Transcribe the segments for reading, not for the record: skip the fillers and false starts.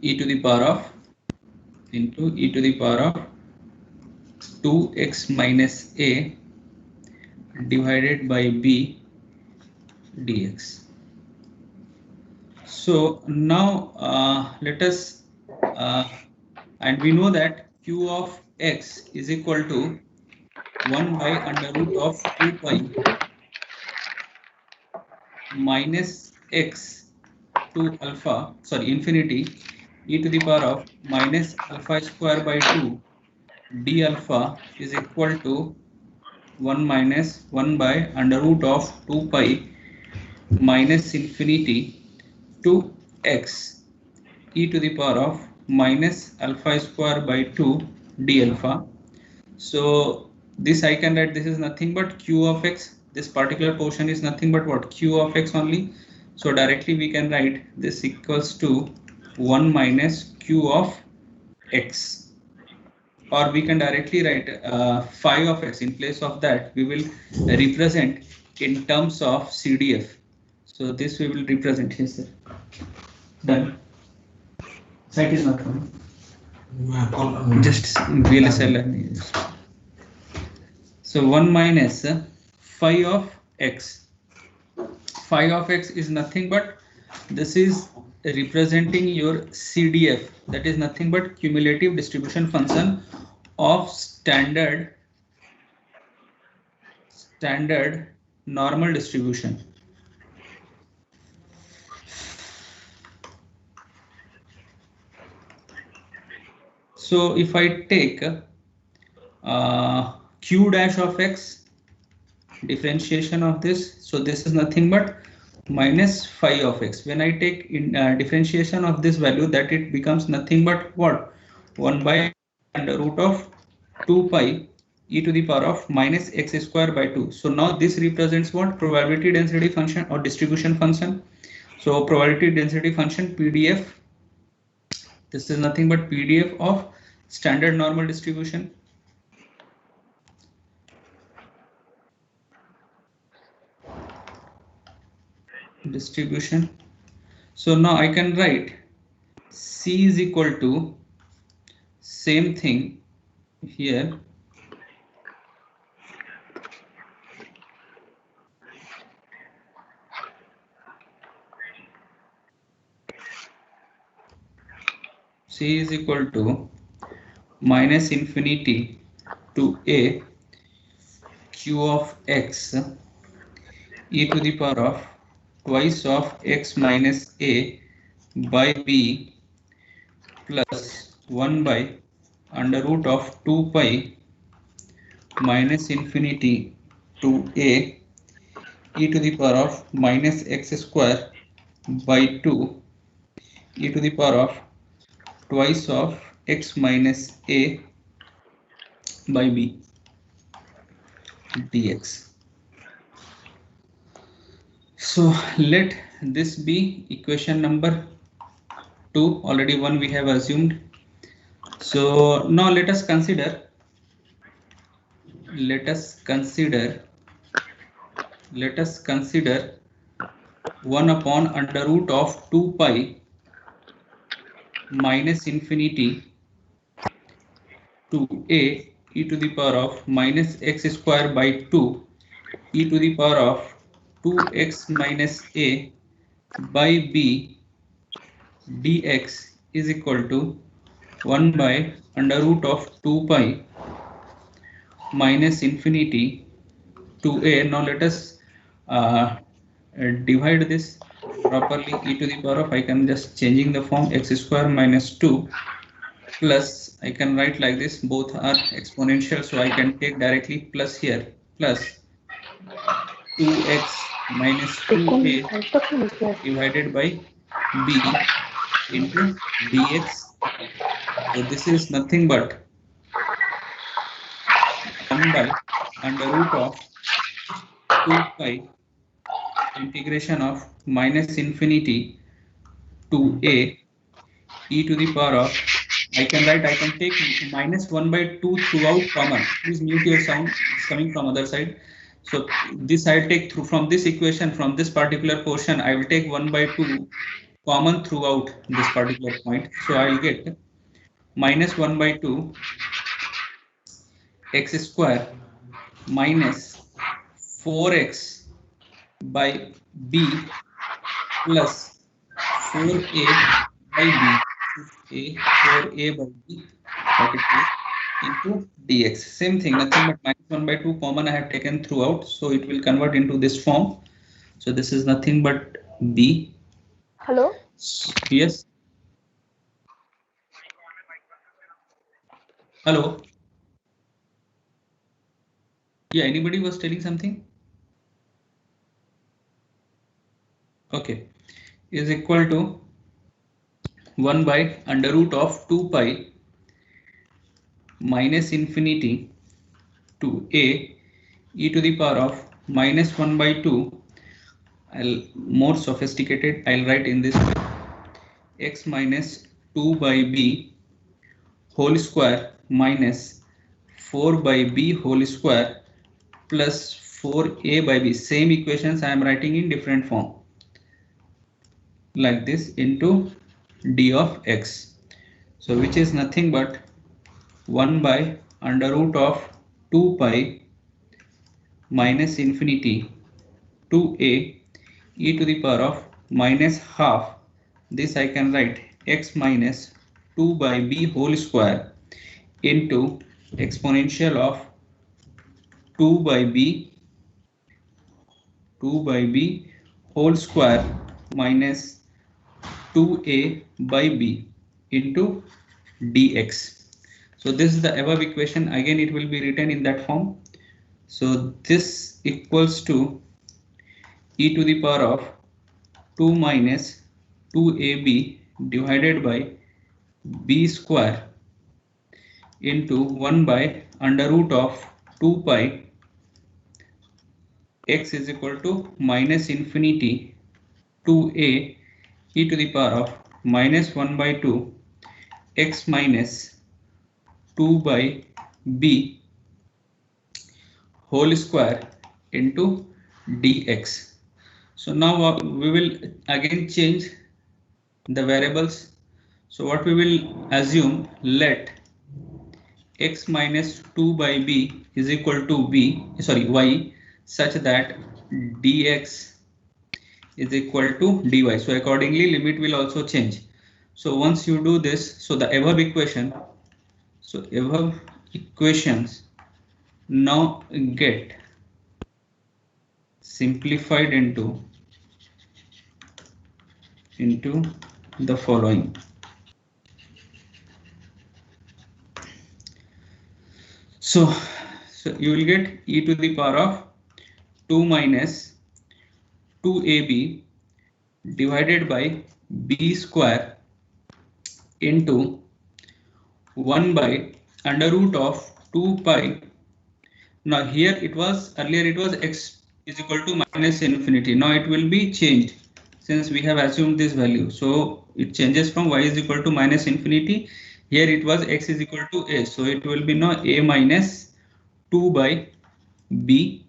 e to the power of into e to the power of 2x minus a divided by b dx. So now let us and we know that q of x is equal to 1 by under root of 2 pi minus x to alpha, sorry, infinity e to the power of minus alpha square by 2 d alpha is equal to 1 minus 1 by under root of 2 pi minus infinity to x e to the power of minus alpha square by 2 d alpha. So this I can write, this is nothing but q of x. This particular portion is nothing but what, q of x only. So directly we can write this equals to 1 minus q of x, or we can directly write phi of x. In place of that we will represent in terms of CDF. So this we will represent here, sir. Done. Site is not coming. Just VLSL. So 1 minus phi of x. Phi of x is nothing but, this is representing your CDF, that is nothing but cumulative distribution function of standard normal distribution. So if I take q dash of x, differentiation of this, so this is nothing but minus phi of x. When I take in differentiation of this value, that it becomes nothing but what, 1 by under root of 2 pi e to the power of minus x square by 2. So now this represents what, probability density function or distribution function. So probability density function PDF, this is nothing but PDF of standard normal distribution. So now I can write C is equal to same thing here, C is equal to minus infinity to a q of x e to the power of twice of x minus a by b plus 1 by under root of 2 pi minus infinity to a e to the power of minus x square by 2 e to the power of twice of x minus a by b dx. So let this be equation number 2. Already one we have assumed. So now let us consider 1 upon under root of 2 pi minus infinity to a e to the power of minus x square by 2 e to the power of 2x minus a by b dx is equal to 1 by under root of 2 pi minus infinity to a. Now let us divide this properly. E to the power of, I can just changing the form, x square minus 2 plus, I can write like this, both are exponential, so I can take directly plus here, plus 2x minus 2a divided by b into dx. So this is nothing but 1 by under root of 2 pi integration of minus infinity to a e to the power of, I can take minus 1 by 2 throughout common. Please mute your sound, it's coming from other side. So this I'll take through from this equation, from this particular portion, I will take 1 by 2 common throughout this particular point. So I'll get minus 1 by 2 x square minus 4x by b plus 4a by b, 4a by b bracket close, into dx. Same thing, nothing but minus 1 by 2 common I have taken throughout, so it will convert into this form. So this is nothing but b. Hello? Yes. Hello. Yeah, anybody was telling something? Okay. Is equal to 1 by under root of 2 pi minus infinity to a e to the power of minus 1 by 2. I'll more sophisticated. I'll write in this way: x minus 2 by b whole square minus 4 by b whole square plus 4a by b. Same equations I am writing in different form like this into d of x. So which is nothing but 1 by under root of 2 pi minus infinity to a e to the power of minus half. This I can write x minus 2 by b whole square into exponential of 2 by b whole square minus 2a by b into dx. So this is the above equation. Again it will be written in that form. So this equals to e to the power of 2 minus 2ab divided by b square into 1 by under root of 2 pi x is equal to minus infinity to a e to the power of minus 1 by 2 x minus 2 by b whole square into dx. So now we will again change the variables. So what we will assume, let x minus 2 by b is equal to y, such that dx is equal to dy. So accordingly limit will also change. So once you do this, so the above equations now get simplified into the following. So you will get e to the power of 2 minus 2ab divided by b square into 1 by under root of 2 pi. Now here it was earlier it was x is equal to minus infinity. Now it will be changed since we have assumed this value. So it changes from y is equal to minus infinity. Here it was x is equal to a. So it will be now a minus 2 by b,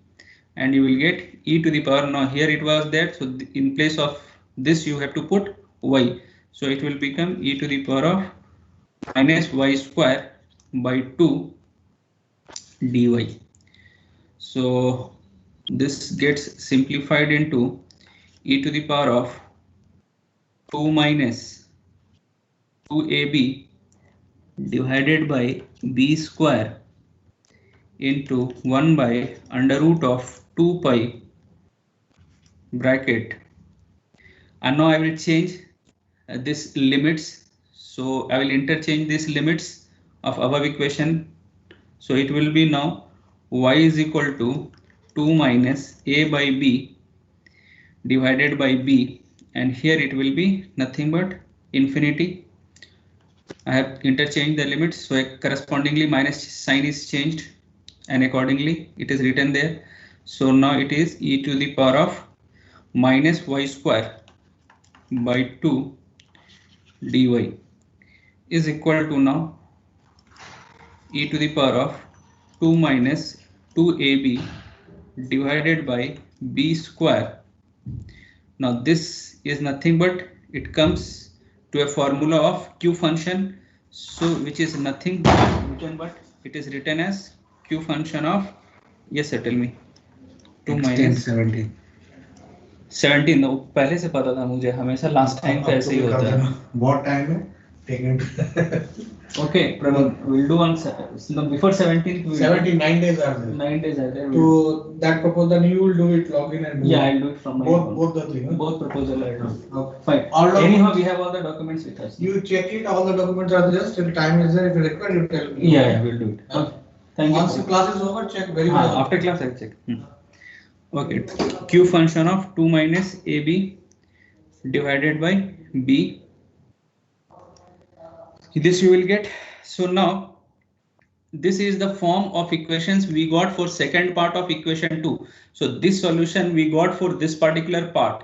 and you will get e to the power. Now here it was that, so in place of this you have to put y. So it will become e to the power of minus y square by 2 dy. So this gets simplified into e to the power of 2 minus 2ab divided by b square into 1 by under root of 2 pi bracket, and now I will change this limits. So I will interchange these limits of above equation. So it will be now y is equal to 2 minus a by b divided by b, and here it will be nothing but infinity. I have interchanged the limits, so correspondingly minus sign is changed and accordingly it is written there. So now it is e to the power of minus y square by 2 dy is equal to now e to the power of 2 minus 2ab divided by b square. Now this is nothing but it comes to a formula of Q function, so which is nothing but it is written as Q function of, yes sir, tell me, 2 minus 17। पहले से पता था मुझे, हमेशा last time पे ऐसे ही होता है। बहुत टाइम है, Okay, we'll do on before 17th. 79 days are there. 9 days are there. To that proposal, you will do it, log in and do Yeah, it. I'll do it from my phone. Both the thing. Both proposal I'll do. Okay. Fine. Anyhow, we have all the documents with us. You check it, all the documents are there. If time is there, if you require, you tell me. Yeah, we'll do it. Okay. Thank you. Once the class is over, check very well. After class, I'll check. Okay. Q function of 2 minus AB divided by B. This you will get. So now this is the form of equations we got for second part of equation 2. So this solution we got for this particular part.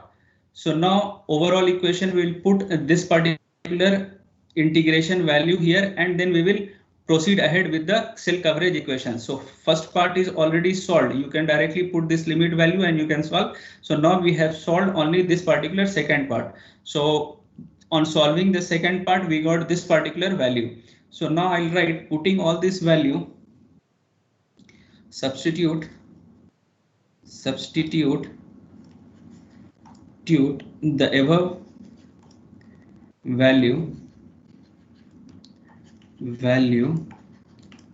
So now overall equation we will put this particular integration value here, and then we will proceed ahead with the cell coverage equation. So first part is already solved. You can directly put this limit value and you can solve. So now we have solved only this particular second part. So on solving the second part, we got this particular value. So now I'll write, putting all this value, substitute the above value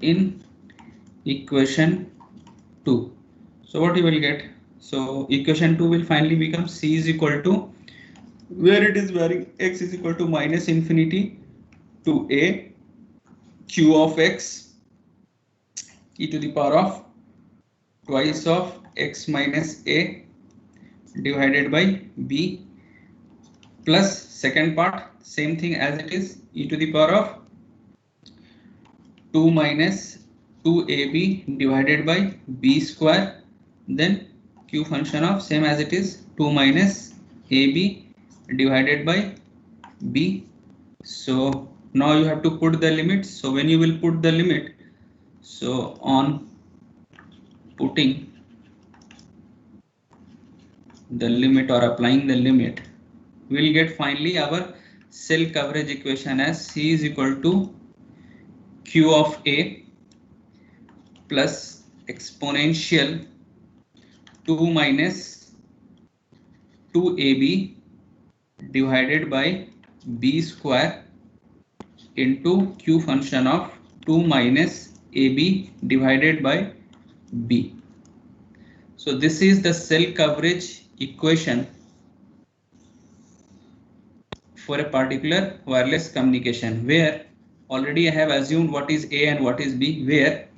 in equation 2. So what you will get? So equation 2 will finally become C is equal to, where it is varying, x is equal to minus infinity to a q of x e to the power of twice of x minus a divided by b, plus second part same thing as it is, e to the power of 2 minus 2ab divided by b square, then q function of same as it is 2 minus ab divided by b. So now you have to put the limits. So when you will put the limit, so on putting the limit or applying the limit, we will get finally our cell coverage equation as C is equal to Q of A plus exponential 2 minus 2AB divided by B square into Q function of 2 minus AB divided by B. So this is the cell coverage equation for a particular wireless communication, where already I have assumed what is A and what is B, where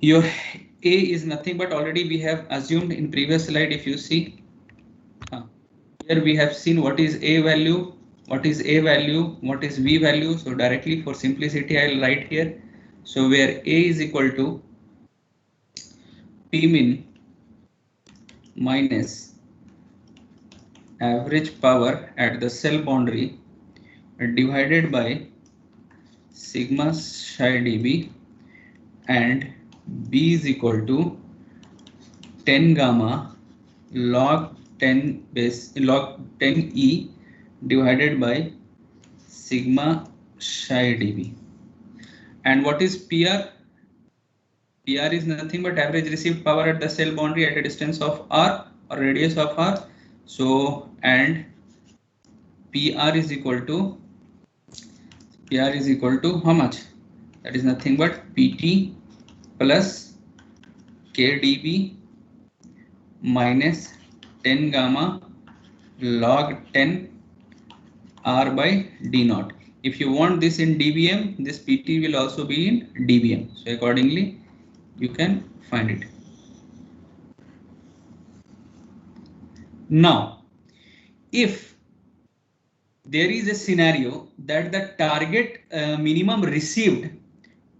your A is nothing but already we have assumed in previous slide. If you see here, we have seen what is A value, what is A value, what is B value. So directly for simplicity, I'll write here. So where A is equal to P min minus average power at the cell boundary divided by sigma psi dB, and B is equal to 10 gamma log 10 E divided by sigma psi dB. And what is PR? PR is nothing but average received power at the cell boundary at a distance of R or radius of R. So, and PR is equal to how much? That is nothing but PT plus KdB minus 10 gamma log 10 R by D naught. If you want this in dBm, this PT will also be in dBm. So accordingly, you can find it. Now, if there is a scenario that the target minimum received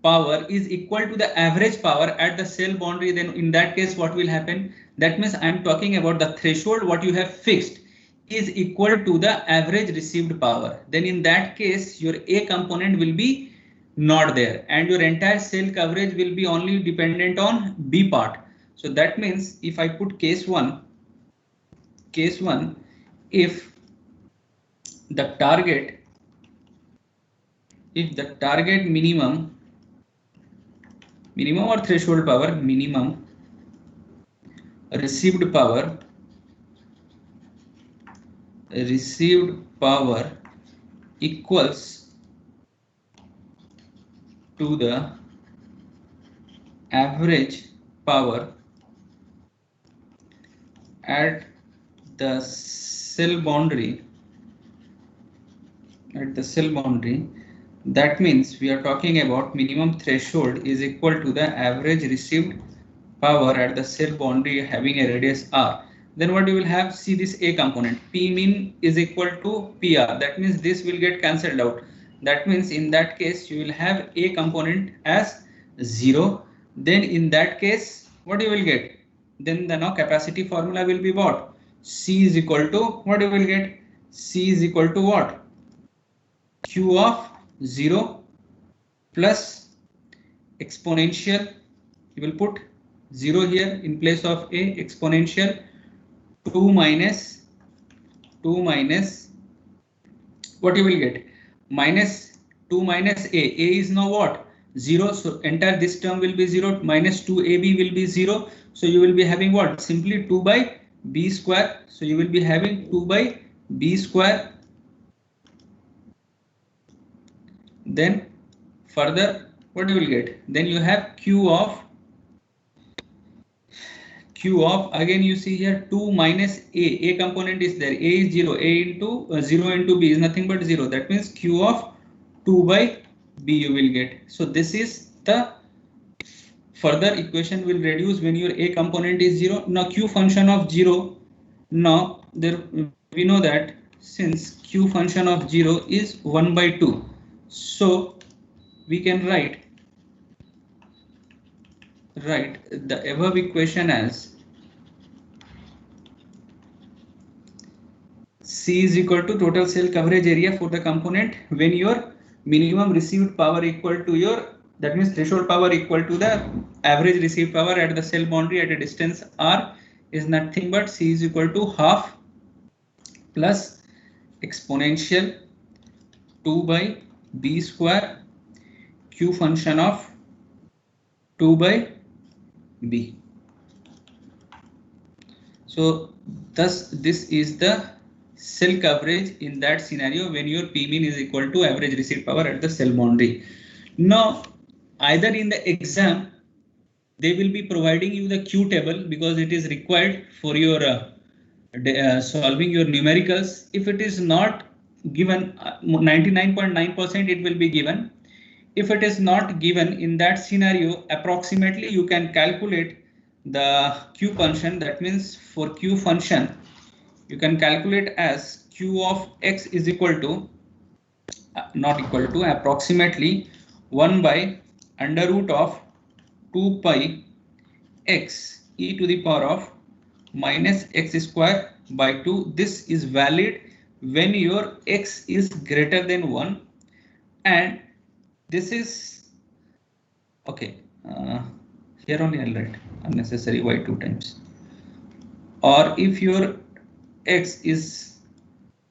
power is equal to the average power at the cell boundary, then in that case what will happen? That means I am talking about the threshold what you have fixed is equal to the average received power. Then in that case your A component will be not there and your entire cell coverage will be only dependent on B part. So that means if I put case 1, if the target, if the target minimum or threshold power, minimum received power equals to the average power at the cell boundary, that means we are talking about minimum threshold is equal to the average received power at the cell boundary having a radius r. Then what you will have, see this A component, P min is equal to PR. That means this will get cancelled out. That means in that case you will have A component as 0. Then in that case what you will get? Then the now capacity formula will be what? C is equal to what you will get? C is equal to what? Q of 0 plus exponential. You will put 0 here in place of A, exponential 2 minus what you will get? Minus 2 minus A. A is now what? 0. So entire this term will be 0. Minus 2AB will be 0. So you will be having what? Simply 2 by B square. So you will be having 2 by B square. Then further what you will get? Then you have Q of again you see here 2 minus A component is there. A is 0. A into 0 into B is nothing but 0. That means Q of 2 by B you will get. So this is the further equation will reduce when your A component is 0. Now Q function of 0. Now there we know that since Q function of 0 is 1 by 2. So we can write the above equation as C is equal to total cell coverage area for the component when your minimum received power equal to your, that means threshold power equal to the average received power at the cell boundary at a distance r is nothing but C is equal to half plus exponential 2 by B square Q function of 2 by B. So thus this is the cell coverage in that scenario when your P min is equal to average received power at the cell boundary. Now either in the exam they will be providing you the Q table because it is required for your solving your numericals. If it is not given, 99.9% it will be given. If it is not given, in that scenario approximately you can calculate the Q function. That means for Q function you can calculate as Q of x is equal to approximately 1 by under root of 2 pi x e to the power of minus x square by 2. This is valid when your x is greater than 1, and this is okay. Here only I'll write unnecessary y 2 times. Or if your x is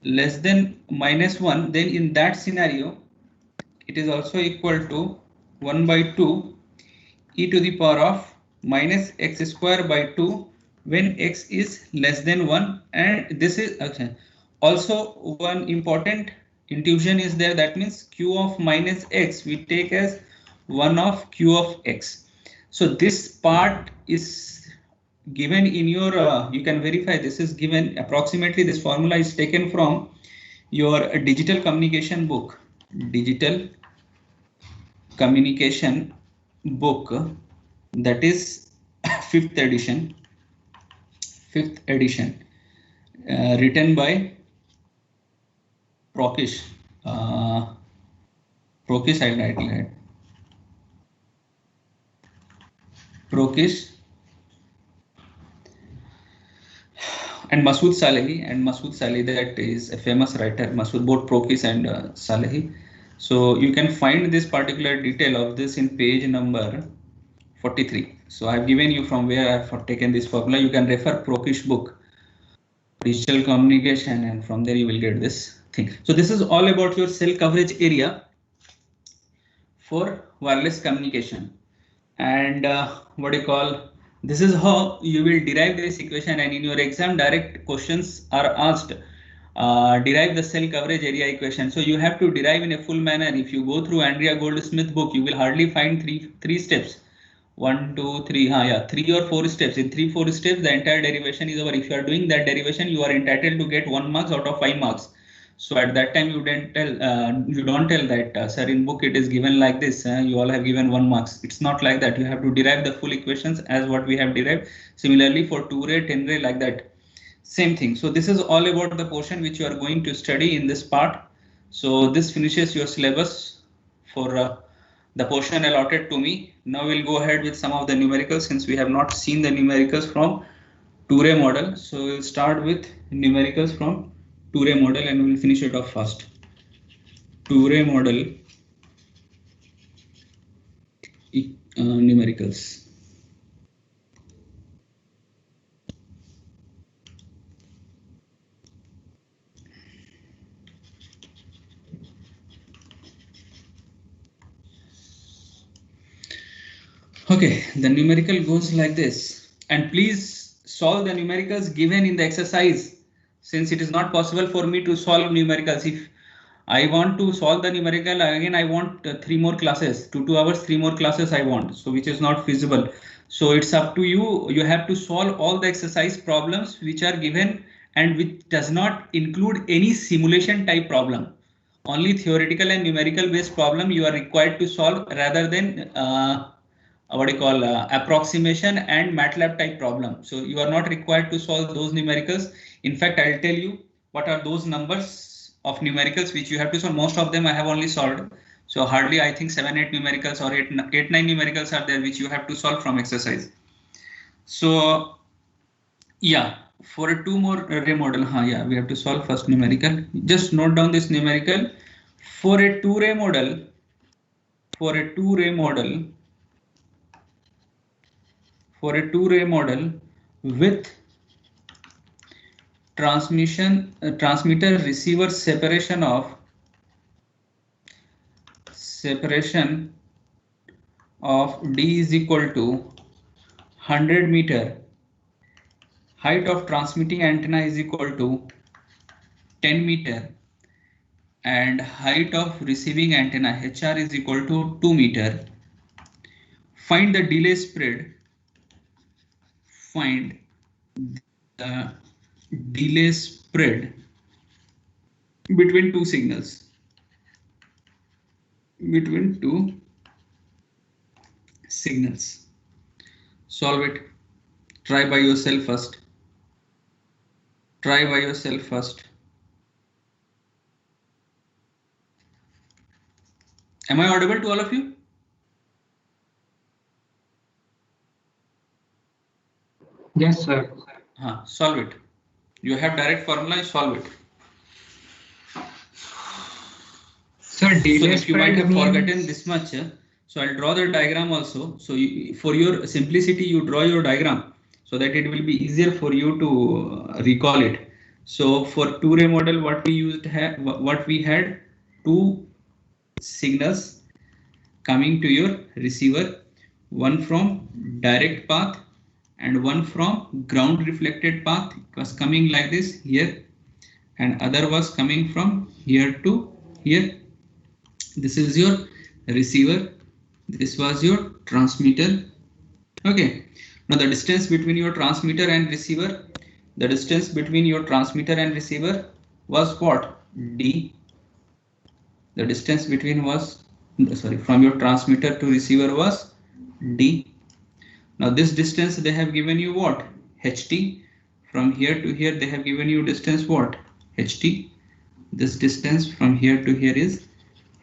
less than minus 1, then in that scenario it is also equal to 1 by 2 e to the power of minus x square by 2 when x is less than 1. And this is okay. Also one important intuition is there, that means Q of minus x we take as 1 of Q of x. So this part is given in your you can verify this is given approximately. This formula is taken from your digital communication book, that is 5th edition, written by Prokish. Prokish I'll write it. Prokish and Masood Salehi, that is a famous writer, Masood, both Prokish and Salehi. So you can find this particular detail of this in page number 43. So I've given you from where I've taken this formula. You can refer Prokish book, digital communication, and from there you will get this thing. So this is all about your cell coverage area for wireless communication. And what do you call, this is how you will derive this equation, and in your exam direct questions are asked derive the cell coverage area equation. So you have to derive in a full manner. If you go through Andrea Goldsmith book, you will hardly find three steps. 1, 2, 3, yeah, 3 or 4 steps. In 3-4 steps, the entire derivation is over. If you are doing that derivation, you are entitled to get 1 marks out of 5 marks. So at that time, you don't tell that, sir, in book it is given like this. You all have given 1 marks. It's not like that. You have to derive the full equations as what we have derived. Similarly, for 2-ray, 10-ray, like that. Same thing. So this is all about the portion which you are going to study in this part. So this finishes your syllabus for the portion allotted to me. Now we'll go ahead with some of the numericals, since we have not seen the numericals from 2-ray model. So we'll start with numericals from 2-ray model and we'll finish it off fast. 2-ray model numericals. Okay, the numerical goes like this, and please solve the numericals given in the exercise, since it is not possible for me to solve numericals. If I want to solve the numerical, again I want 3 more classes, 2 hours, 3 more classes I want, so which is not feasible. So it's up to you. You have to solve all the exercise problems which are given and which does not include any simulation type problem. Only theoretical and numerical based problem you are required to solve, rather than what you call approximation and MATLAB type problem. So you are not required to solve those numericals. In fact, I'll tell you what are those numbers of numericals which you have to solve. Most of them I have only solved. So hardly, I think 7-8 numericals or 8-9 numericals are there which you have to solve from exercise. So yeah, for a 2 more ray model, yeah, we have to solve first numerical. Just note down this numerical. For a 2-ray model, with transmitter receiver separation of D is equal to 100 meter, height of transmitting antenna is equal to 10 meter, and height of receiving antenna HR is equal to 2 meter. Find the delay spread. Find the delay spread between 2 signals. Solve it. Try by yourself first. Am I audible to all of you? Yes, sir. Solve it. You have direct formula, solve it. Sir, delay if you might have forgotten this much, so I'll draw the diagram also. So for your simplicity, you draw your diagram so that it will be easier for you to recall it. So for 2-ray model, what we had 2 signals coming to your receiver, one from direct path and one from ground reflected path. It was coming like this here, and other was coming from here to here. This is your receiver, this was your transmitter. Okay, now the distance between your transmitter and receiver, was what? D. The distance between was, from your transmitter to receiver was D. Now this distance they have given you what? HT. From here to here they have given you distance what? HT. This distance from here to here is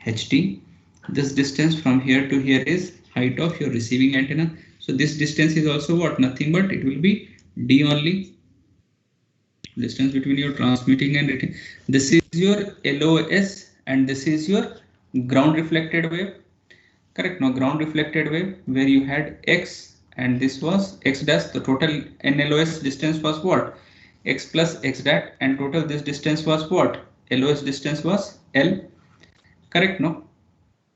HT. This distance from here to here is height of your receiving antenna. So this distance is also what? Nothing but it will be D only. Distance between your transmitting and receiving. This is your LOS and this is your ground reflected wave. Correct? Now ground reflected wave where you had X and this was X dash. The total NLOS distance was what? X plus X dash, and total this distance was what? lowest distance was L, correct? No.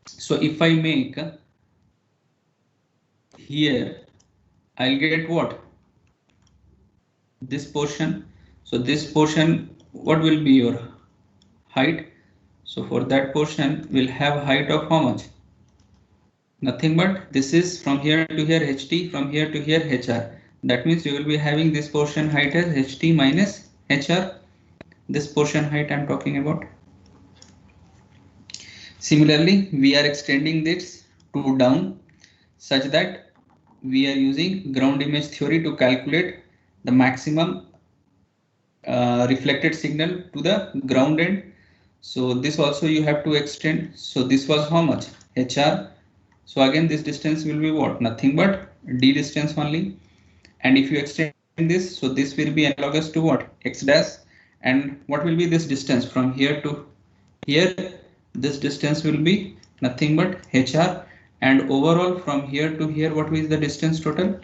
So if I make here, I'll get what? This portion. So this portion, what will be your height? So for that portion, we'll have height of how much? Nothing but this is from here to here HT, from here to here HR. That means you will be having this portion height as HT minus HR. This portion height I'm talking about. Similarly, we are extending this to down such that we are using ground image theory to calculate the maximum reflected signal to the ground end. So this also you have to extend. So this was how much? HR. So again this distance will be what? Nothing but D distance only. And if you extend this, so this will be analogous to what? X dash. And what will be this distance from here to here? This distance will be nothing but HR. And overall from here to here, what is the distance total?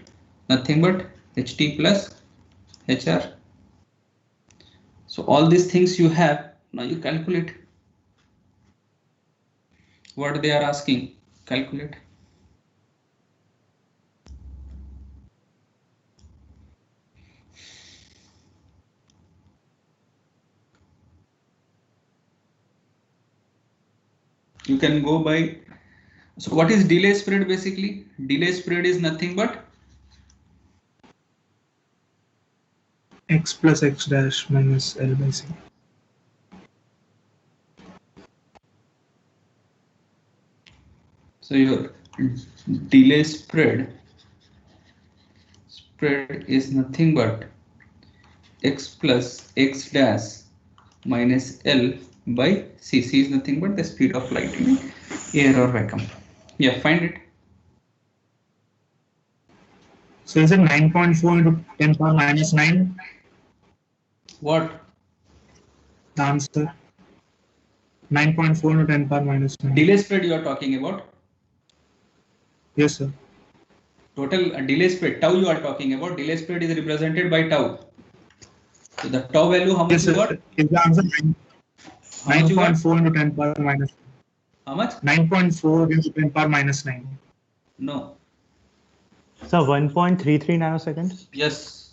Nothing but HT plus HR. So all these things you have, now you calculate what they are asking, calculate. You can go by, so what is delay spread basically? Delay spread is nothing but X plus X dash minus L by C. So your delay spread is nothing but X plus X dash minus L by C. C is nothing but the speed of light in air or vacuum. Yeah, find it. So is it 9.4 into 10 power minus 9? What? The answer. 9.4 into 10 power minus 9. Delay spread you are talking about? Yes, sir. Total delay spread, tau you are talking about. Delay spread is represented by tau. So the tau value, how much Yes, you sir. got? Is the answer How much you got? 9.4 into 10 power minus 9. How much? 9.4 into 10 power minus 9. No. So 1.33 nanoseconds. Yes.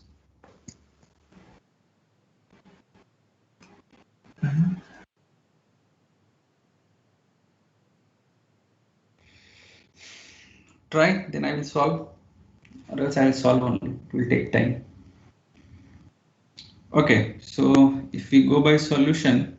Try, then I will solve, or else I will solve only. It will take time. Okay, so if we go by solution,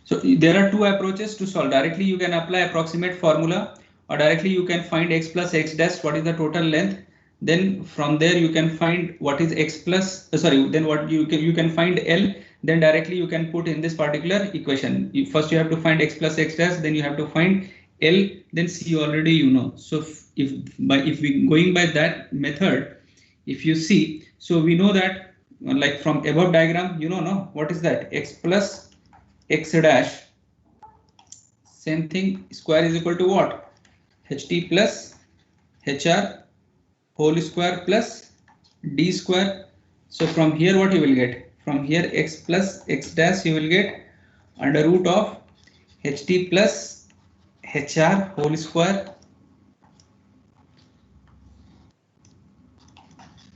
so there are two approaches to solve. Directly you can apply approximate formula, or directly you can find X plus X dash, what is the total length. Then from there you can find what is X plus, then what you can find L. Then directly you can put in this particular equation. First you have to find X plus X dash, then you have to find L, then C already you know. So if we going by that method, if you see, so we know that like from above diagram, you know, no, what is that? X plus X dash, same thing, square is equal to what? HT plus HR whole square plus D square. So from here what you will get? From here X plus X dash you will get under root of HT plus HR whole square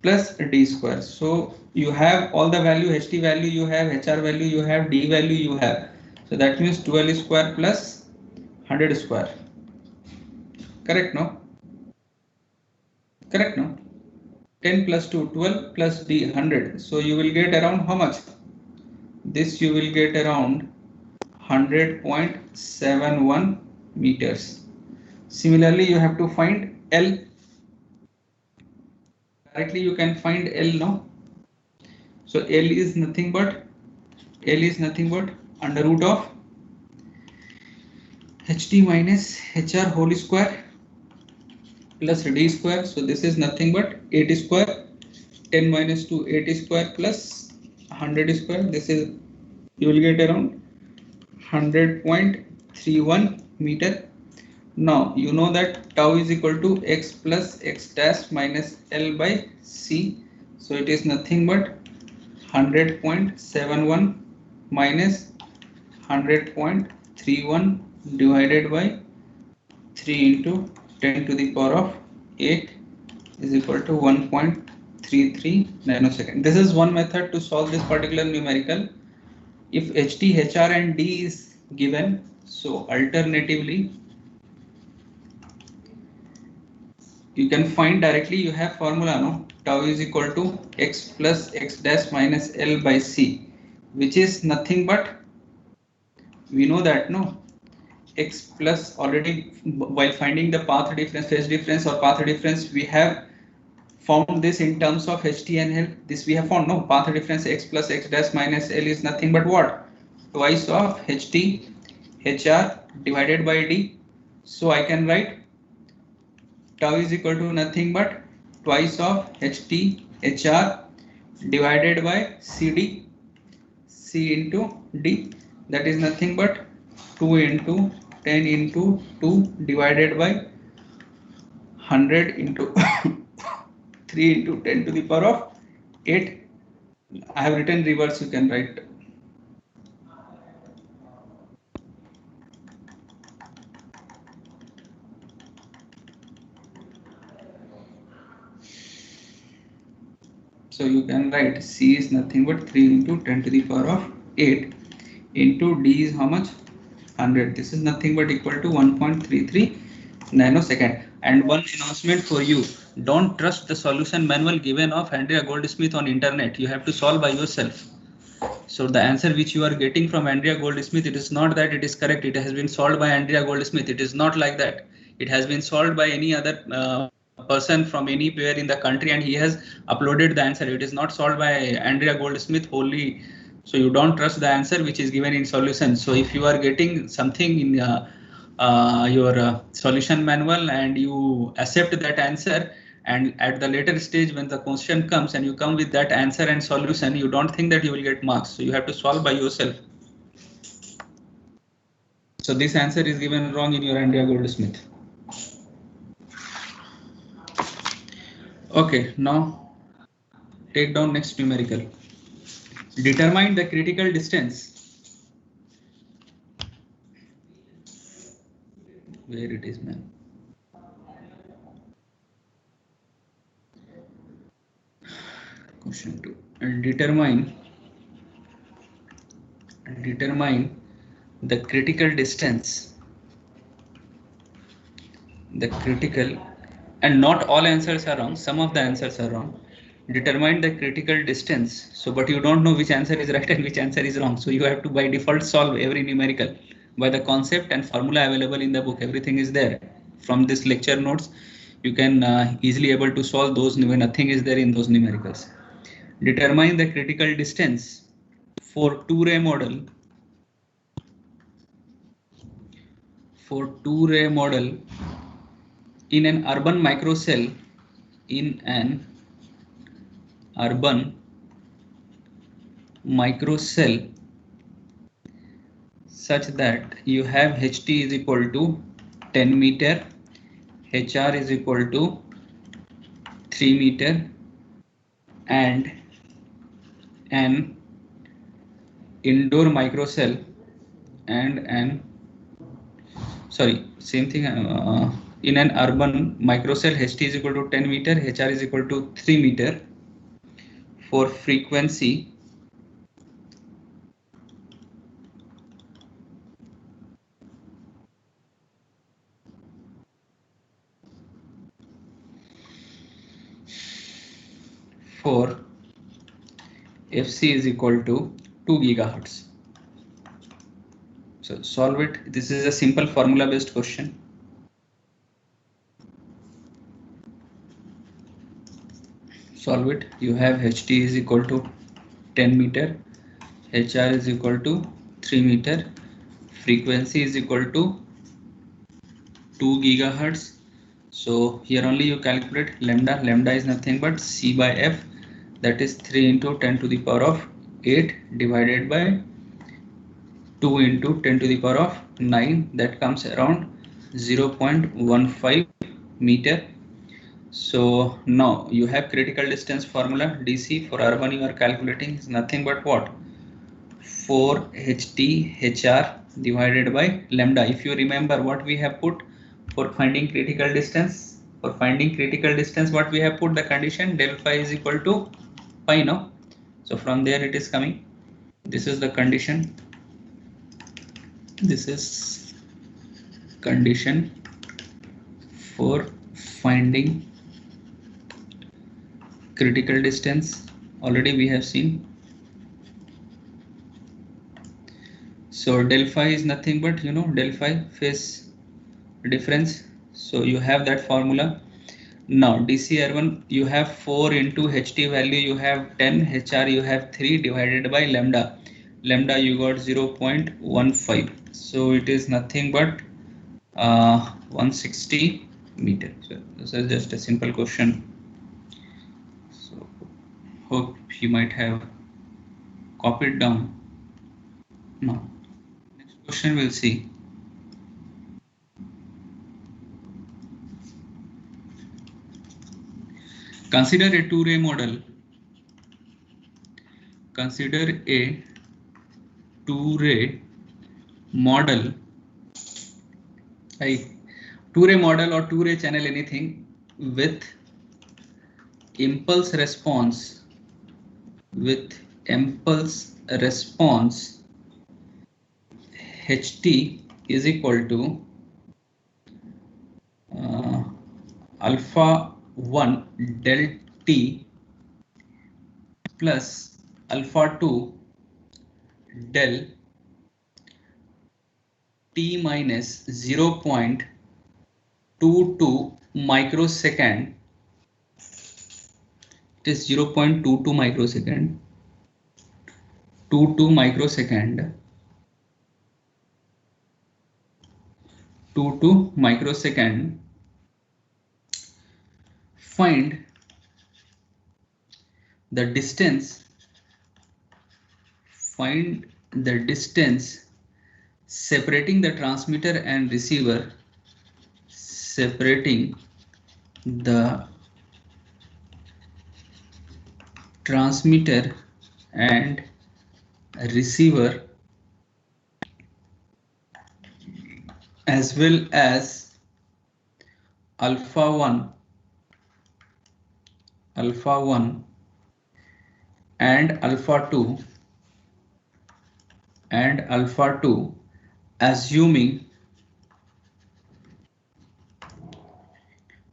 plus D square. So you have all the value, HT value you have, HR value you have, D value you have. So that means 12 square plus 100 square. Correct, no? Correct, no? 10 plus 2, 12 plus D, 100. So you will get around how much? This you will get around 100.71 meters. Similarly, you have to find L. Directly you can find L, no? So L is nothing but under root of HT minus HR whole square plus D square. So this is nothing but 8 square. 10 minus 2, 8 square plus 100 square. This is, you will get around 100.31 meter. Now you know that tau is equal to X plus X dash minus L by C. So it is nothing but 100.71 minus 100.31 divided by 3 into 10 to the power of 8 is equal to 1.33 nanosecond. This is one method to solve this particular numerical. If HT, HR and D is given, so alternatively you can find directly. You have formula, no? Tau is equal to x plus x dash minus L by C, which is nothing but, we know that, no? X plus, already while finding the path difference, phase difference or path difference, we have found this in terms of HT and L. This we have found, no? Path difference x plus x dash minus L is nothing but what? Twice of HT, HR divided by D. So I can write tau is equal to nothing but twice of HT, HR divided by CD, C into D. That is nothing but 2 into 10 into 2 divided by 100 into 3 into 10 to the power of 8. I have written reverse, you can write. So you can write C is nothing but 3 into 10 to the power of 8 into D is how much? 100. This is nothing but equal to 1.33 nanosecond. And one announcement for you: don't trust the solution manual given of Andrea Goldsmith on internet. You have to solve by yourself. So the answer which you are getting from Andrea Goldsmith, it is not that it is correct. It has been solved by Andrea Goldsmith. It is not like that. It has been solved by any other person from anywhere in the country, and he has uploaded the answer. It is not solved by Andrea Goldsmith wholly. So you don't trust the answer which is given in solution. So if you are getting something in your solution manual and you accept that answer, and at the later stage when the question comes and you come with that answer and solution, you don't think that you will get marks. So you have to solve by yourself. So this answer is given wrong in your Andrea Goldsmith. Okay, now take down next numerical. Determine the critical distance. Where it is, man? Question 2. And determine the critical distance. The critical, and not all answers are wrong. Some of the answers are wrong. Determine the critical distance. So, but you don't know which answer is right and which answer is wrong. So you have to by default solve every numerical by the concept and formula available in the book. Everything is there. From this lecture notes, you can easily able to solve those. Nothing is there in those numericals. Determine the critical distance for two-ray model. For two-ray model in an urban microcell. In an urban microcell such that you have HT is equal to 10 meter, HR is equal to 3 meter, and an indoor microcell and an in an urban microcell, HT is equal to 10 meter, HR is equal to 3 meter. For frequency for FC is equal to 2 gigahertz. So solve it. This is a simple formula based question. Solve it. You have HT is equal to 10 meter, HR is equal to 3 meter, frequency is equal to 2 gigahertz. So here only you calculate lambda. Lambda is nothing but C by F, that is 3 into 10 to the power of 8 divided by 2 into 10 to the power of 9. That comes around 0.15 meter. So now you have critical distance formula. DC for urban you are calculating is nothing but what? 4 ht hr divided by lambda. If you remember what we have put for finding critical distance, what we have put the condition del phi is equal to pi, no? So from there it is coming. This is the condition. This is condition for finding critical distance. Already we have seen. So del phi is nothing but, you know, del phi phase difference. So you have that formula. Now DCR1 you have 4 into HT value you have 10, HR you have 3 divided by lambda. Lambda you got 0.15. So it is nothing but 160 meter. So this is just a simple question. So hope you might have copied down. Now next question we'll see. Consider a two-ray model. Consider a two-ray model. Two-ray model or two-ray channel, anything with impulse response. HT is equal to alpha 1 del t plus alpha 2 del t minus 0.22 microsecond. It is 0.22 microsecond. 22 microsecond. 22 microsecond. Find the distance. Find the distance separating the transmitter and receiver. Separating the transmitter and receiver, as well as alpha 1 and alpha 2 assuming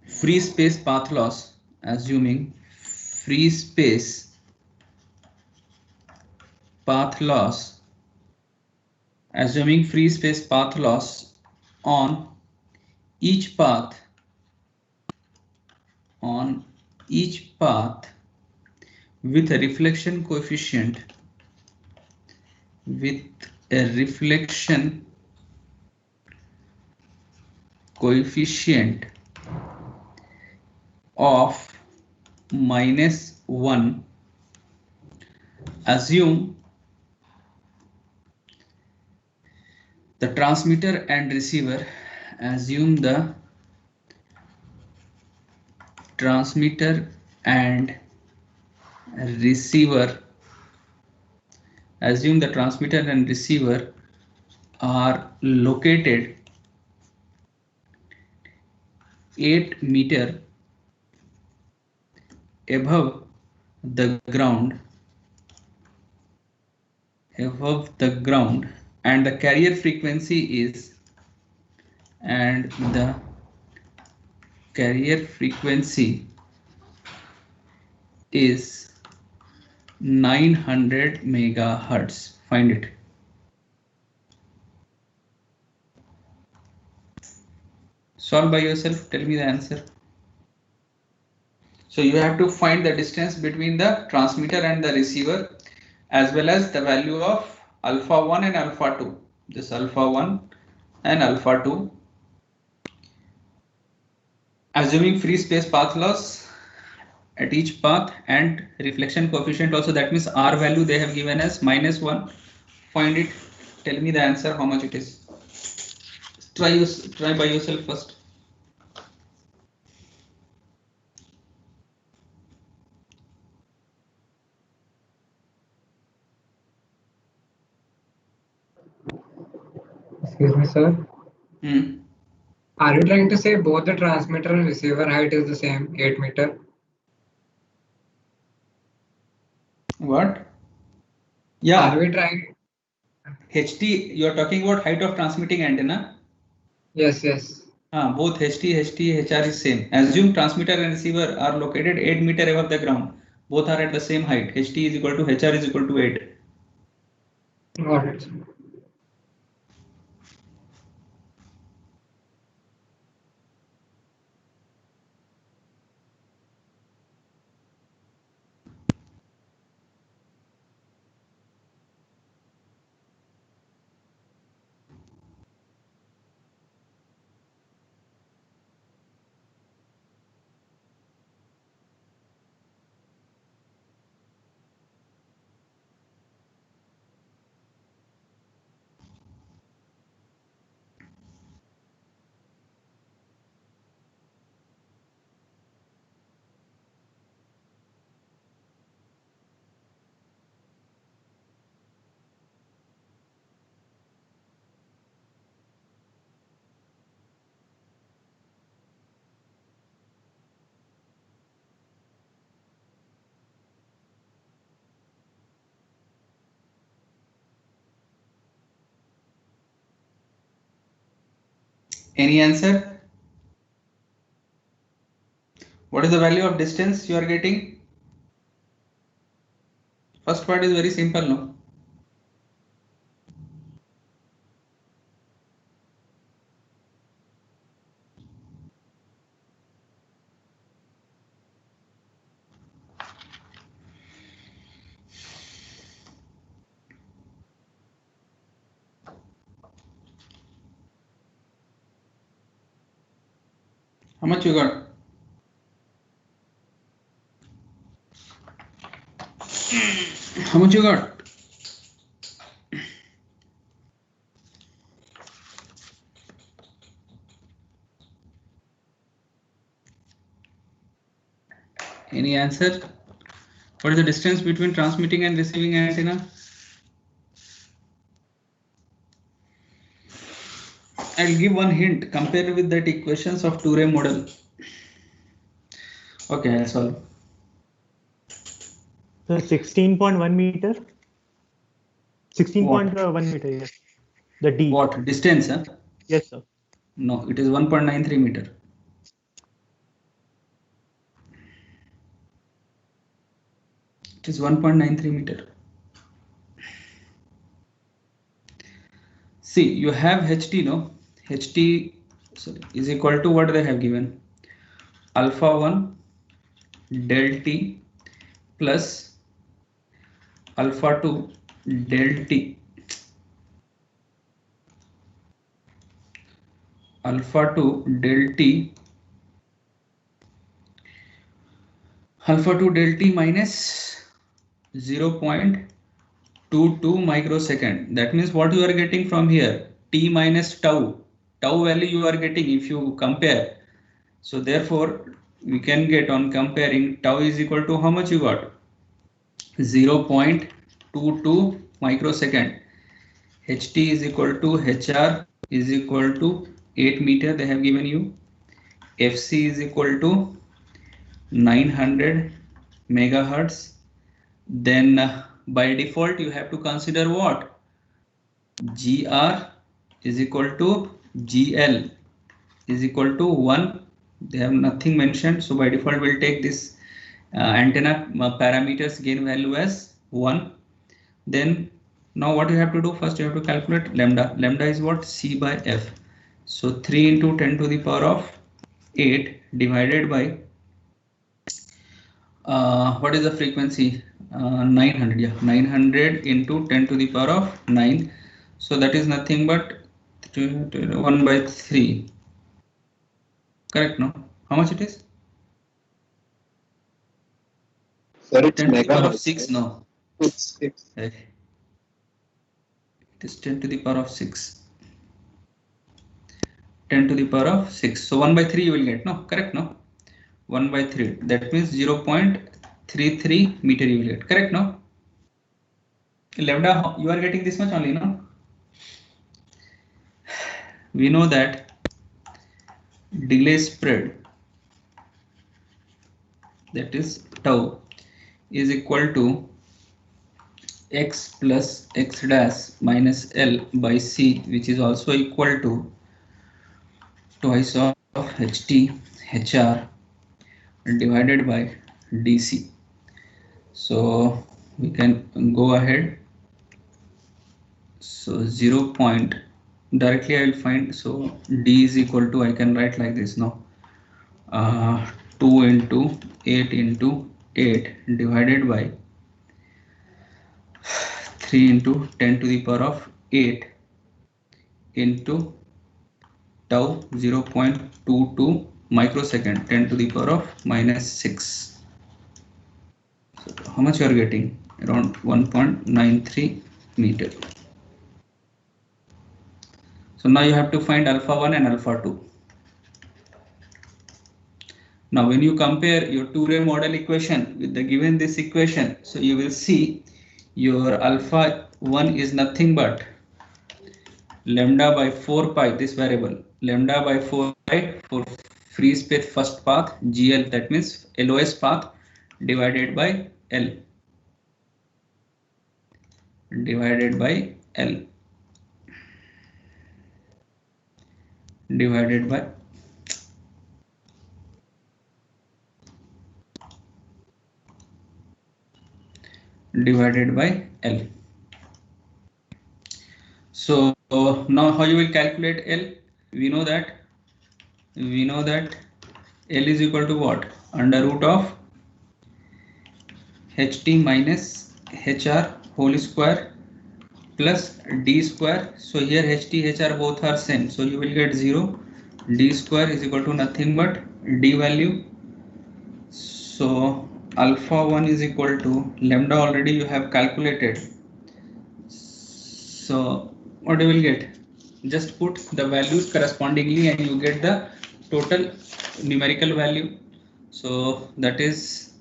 free space path loss. Assuming free space path loss on each path with a reflection coefficient of -1. Assume the transmitter and receiver. Assume the transmitter and receiver. Assume the transmitter and receiver are located 8 meter above the ground, and the carrier frequency is 900 megahertz. Find it. Solve by yourself. Tell me the answer. So you have to find the distance between the transmitter and the receiver, as well as the value of alpha 1 and alpha 2. This alpha 1 and alpha 2. Assuming free space path loss at each path and reflection coefficient also, that means R value they have given as -1. Find it. Tell me the answer, how much it is. Try by yourself first. sir. Hmm. Are you trying to say both the transmitter and receiver height is the same, 8 meter? What? Yeah. Are we trying? HT, you are talking about height of transmitting antenna. Yes, yes. Both HT, HR is same. Assume transmitter and receiver are located 8 meter above the ground. Both are at the same height. HT is equal to HR is equal to 8. Got it. Any answer? What is the value of distance you are getting? First part is very simple, no? How much you got? How much you got? Any answer? What is the distance between transmitting and receiving antenna? I'll give one hint. Compare with that equations of Touré model. Okay, I'll solve. So 16.1 meter. 16.1 meter. Yes. The D. What distance? Huh? Yes, sir. No, it is 1.93 meter. It is 1.93 meter. See, you have HT, no? HT is equal to what they have given. Alpha 1 del T plus alpha 2 del T. Alpha 2 del T. Alpha 2 del T minus 0.22 microsecond. That means what you are getting from here, T minus tau. Tau value you are getting if you compare. So therefore, we can get on comparing tau is equal to how much you got? 0.22 microsecond. HT is equal to HR is equal to 8 meter they have given you. FC is equal to 900 megahertz. Then by default you have to consider what? GR is equal to GL is equal to 1. They have nothing mentioned, so by default we'll take this antenna parameters gain value as 1. Then now what you have to do, first you have to calculate lambda. Lambda is what? C by F. So 3 into 10 to the power of 8 divided by what is the frequency? 900. Yeah, 900 into 10 to the power of 9. So that is nothing but 1 by 3. Correct, no? How much it is? Sir, it's 10 to the power of megahertz. 6, no? It's It is 10 to the power of 6. 10 to the power of 6. So 1 by 3 you will get, no? Correct, no? 1 by 3. That means 0.33 meter you will get. Correct, no? Lambda, you are getting this much only, no? we know that delay spread, that is tau, is equal to x plus x dash minus L by C, which is also equal to twice of HT HR divided by DC. So we can go ahead. So 0 point, directly I will find, so D is equal to, I can write like this now, 2 into 8 into 8 divided by 3 into 10 to the power of 8 into tau 0.22 microsecond 10 to the power of minus 6. So how much you are getting? Around 1.93 meter. So now you have to find alpha 1 and alpha 2. Now when you compare your two-ray model equation with the given this equation, so you will see your alpha 1 is nothing but lambda by 4 pi, this variable lambda by 4 pi for free space first path GL, that means LOS path, divided by L divided by L divided by L. So now how you will calculate L? We know that L is equal to what? Under root of HT minus HR whole square plus D square. So here HT, HR both are same. So you will get 0. D square is equal to nothing but D value. So alpha 1 is equal to lambda, already you have calculated. So what you will get? Just put the values correspondingly and you get the total numerical value. So that is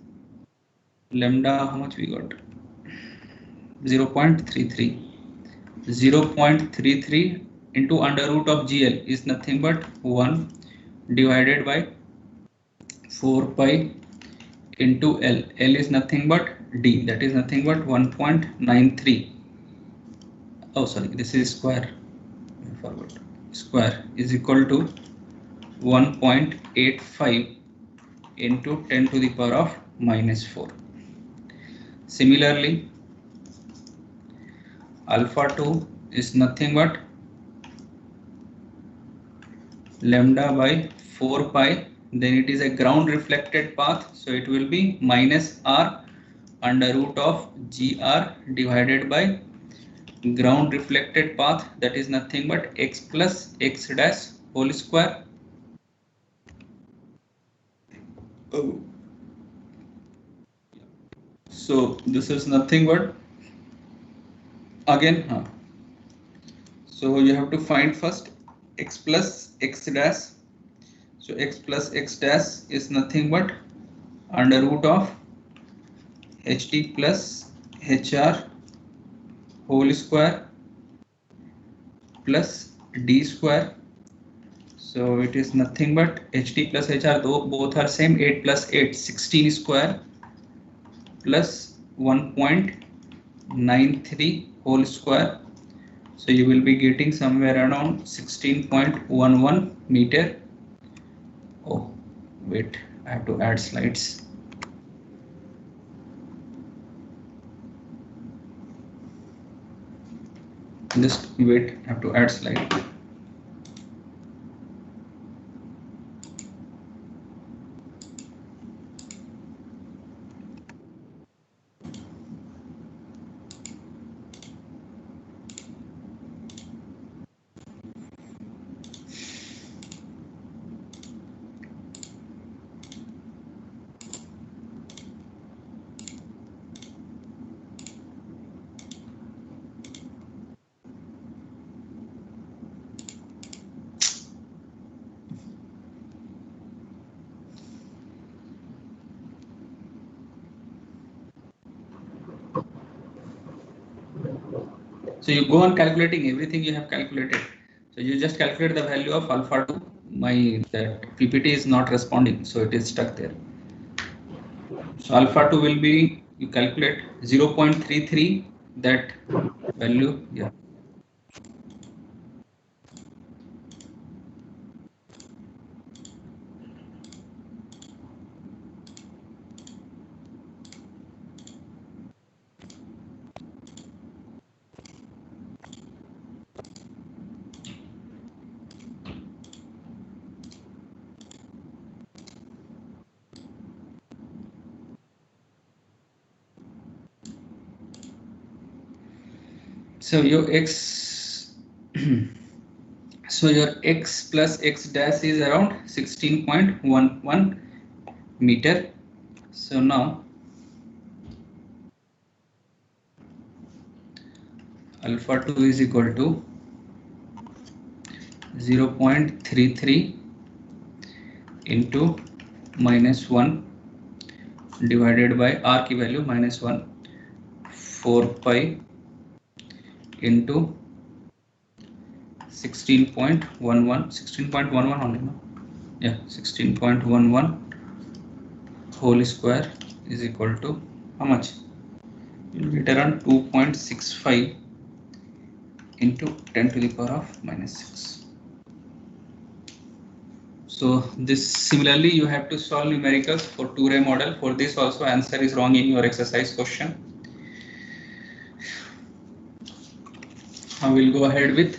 lambda, how much we got? 0.33. 0.33 into under root of GL is nothing but 1 divided by 4 pi into L. L is nothing but D, that is nothing but 1.93. Oh sorry, this is square, I forgot. Square is equal to 1.85 into 10 to the power of minus 4. Similarly, alpha 2 is nothing but lambda by 4 pi, then it is a ground reflected path, so it will be minus R under root of GR divided by ground reflected path, that is nothing but x plus x dash whole square. Oh. So this is nothing but again, so you have to find first x plus x dash. So x plus x dash is nothing but under root of HT plus HR whole square plus D square. So it is nothing but HT plus HR, though both are same, 8 plus 8, 16 square plus 1.93 whole square. So you will be getting somewhere around 16.11 meter. Oh wait, I have to add slides. Just wait, I have to add slide. So you go on calculating everything you have calculated. So you just calculate the value of alpha 2. That PPT is not responding, so it is stuck there. So alpha 2 will be, you calculate 0.33, that value, yeah. So your x, so your x plus x dash is around 16.11 meter. So now alpha 2 is equal to 0.33 into -1 divided by r की value -1, 4 pi into 16.11 only, no? Yeah, 16.11 whole square is equal to how much? You will get around 2.65 into 10 to the power of -6. So this similarly you have to solve numericals for 2-ray model. For this also answer is wrong in your exercise question. I will go ahead with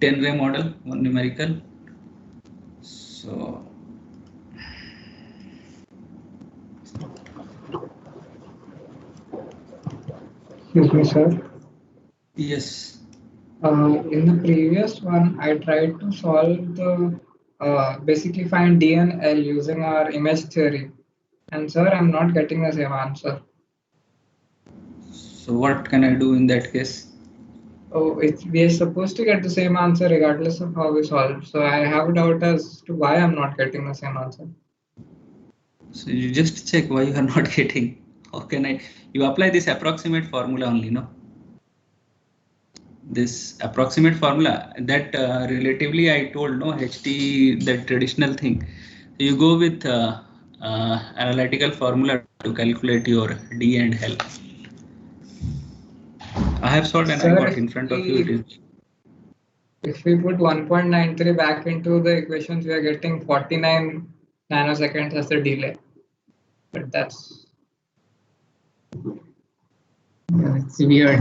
10-ray model, one numerical. So Excuse me, sir. yes, In the previous one, I tried to solve the basically find D and L using our image theory. And sir, I'm not getting the same answer. so what can I do in that case? Oh, we are supposed to get the same answer regardless of how we solve. So I have a doubt as to why I'm not getting the same answer. So you just check why you are not getting. How can I? You apply this approximate formula only, no? This approximate formula that relatively I told, no, HT, that traditional thing. So you go with analytical formula to calculate your D and L. I have solved and Sir, I got in front of you. It is. If we put 1.93 back into the equations, we are getting 49 nanoseconds as the delay. But that's it's weird.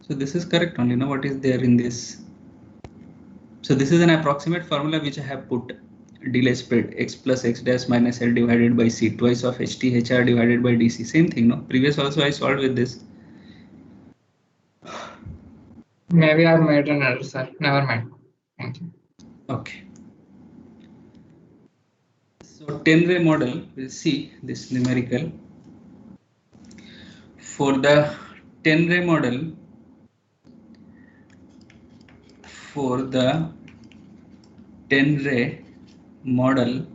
So this is correct only, now what is there in this? So this is an approximate formula which I have put delay spread x plus x dash minus L divided by C, twice of HT HR divided by DC, same thing, no? Previous also I solved with this. Maybe I made an error, sir. Never mind. Thank you. Okay. So 10-ray model, we'll see this numerical. For the 10-ray model, for the 10-ray model,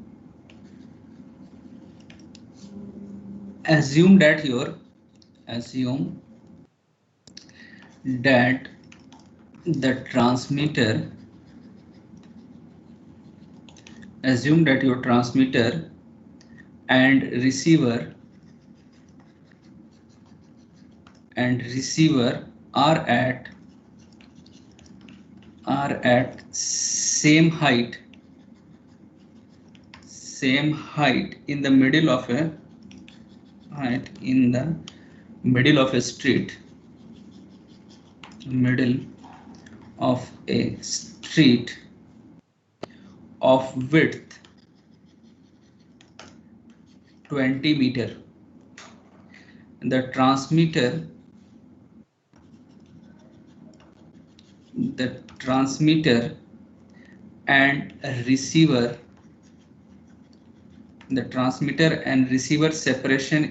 assume that the transmitter, assume that your transmitter and receiver are at same height in the middle of a street, of width 20 meter. The transmitter and receiver, separation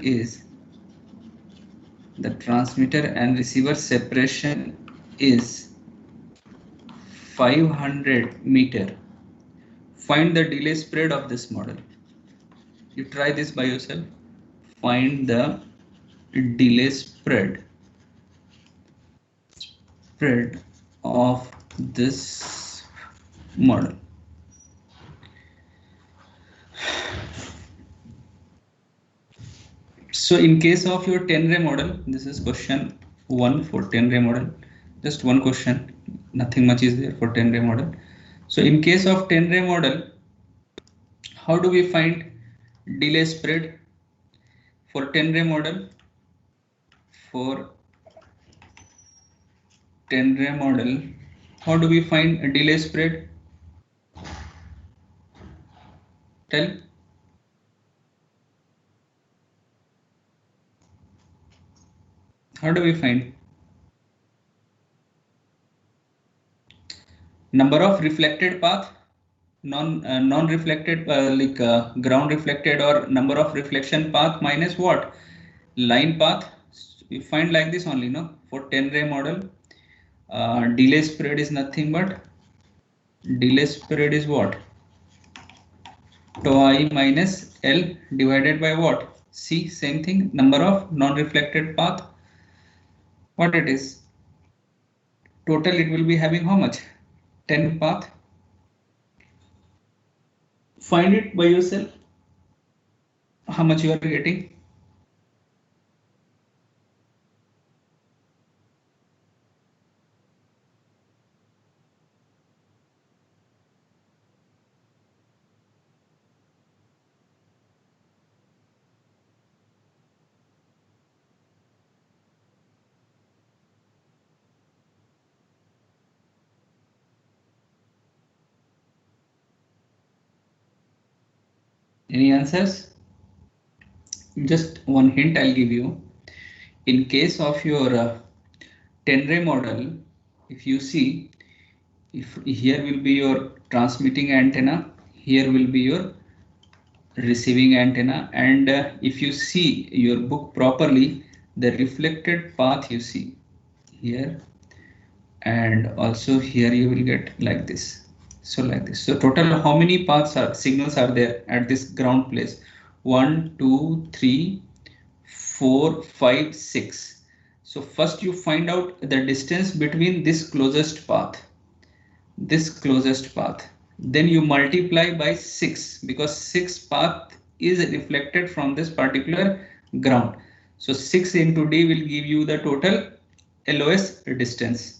is 500 meter find the delay spread of this model. You try this by yourself. Find the delay spread of this model. So in case of your 10-ray model, this is question 1 for 10-ray model. Just one question, nothing much is there for 10-ray model. So in case of 10-ray model, how do we find delay spread for 10-ray model? For 10-ray model, how do we find a delay spread? Tell. How do we find? Number of reflected path, non-reflected, ground reflected, or number of reflection path minus what? Line path. We find like this only, no? For 10-ray model, delay spread is nothing but delay spread is what? Tau I minus L divided by what? C, same thing, number of non-reflected path. What it is? Total it will be having how much? 10 path. Find it by yourself. How much you are getting? Any answers? Just one hint I'll give you. In case of your 10-ray model, if you see, if here will be your transmitting antenna, here will be your receiving antenna, and if you see your book properly, the reflected path you see here, and also here you will get like this. So like this. So total how many paths are signals are there at this ground place? 1, 2, 3, 4, 5, 6. So first you find out the distance between this closest path. Then you multiply by 6 because 6 path is reflected from this particular ground. So 6 into D will give you the total LOS distance.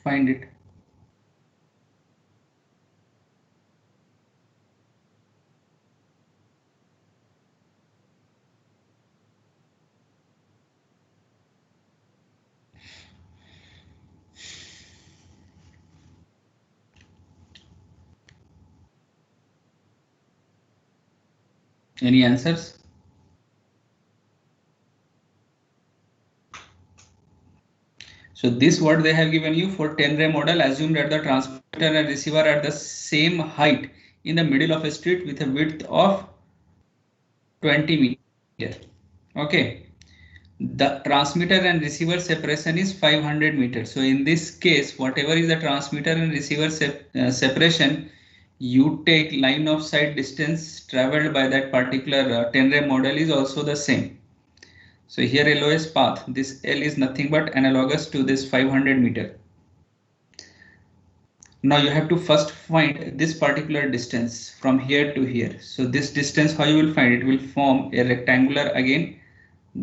Find it. Any answers? So this what they have given you for 10-ray model. Assume that the transmitter and receiver are at the same height in the middle of a street with a width of 20 meters. Okay. The transmitter and receiver separation is 500 meters. So in this case, whatever is the transmitter and receiver separation, you take line of sight distance traveled by that particular 10-ray model is also the same. So here LOS path, this L is nothing but analogous to this 500 meter. Now you have to first find this particular distance from here to here. So this distance, how you will find it? Will form a rectangular again.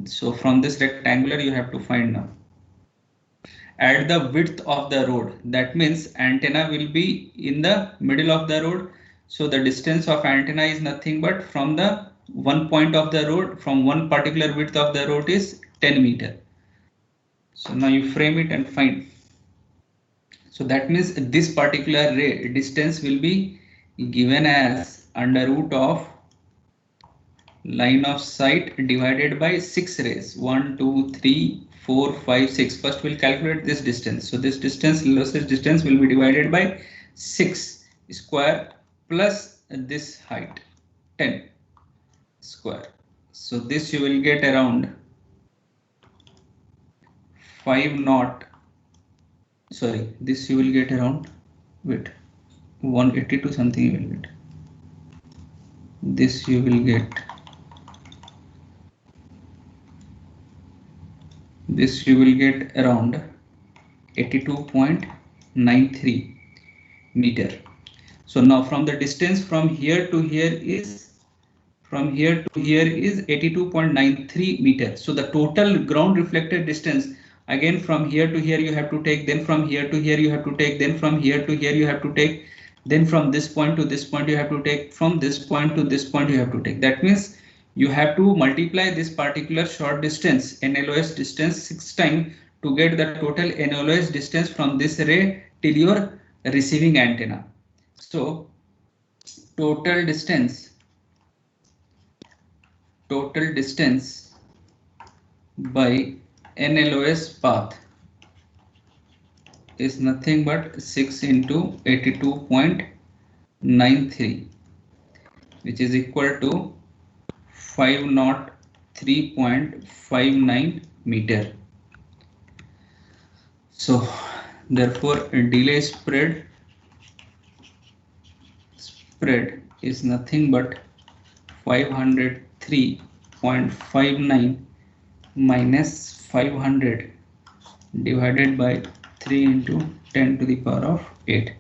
So from this rectangular you have to find now. At the width of the road, that means antenna will be in the middle of the road. So the distance of antenna is nothing but from the one point of the road, from one particular width of the road is 10 meter. So now you frame it and find. So that means this particular distance will be given as under root of line of sight divided by 6 rays. 1, 2, 3, 4, 5, 6. First we'll calculate this distance. So this distance, lossless distance will be divided by 6 square plus this height 10 square. So this you will get around 5 naught, sorry, this you will get around, wait, 182 something you will get. This you will get, this you will get around 82.93 meter. So now from the distance from here to here is 82.93 meters. So the total ground reflected distance, again from here to here you have to take, then from here to here you have to take, then from here to here you have to take, then from this point to this point you have to take, from this point to this point you have to take. That means you have to multiply this particular short distance, NLOS distance, 6 times to get the total NLOS distance from this ray till your receiving antenna. So total distance by NLOS path is nothing but 6 into 82.93, which is equal to 503.59 meter. So therefore delay spread is nothing but 503.59 minus 500 divided by 3 into 10 to the power of 8. It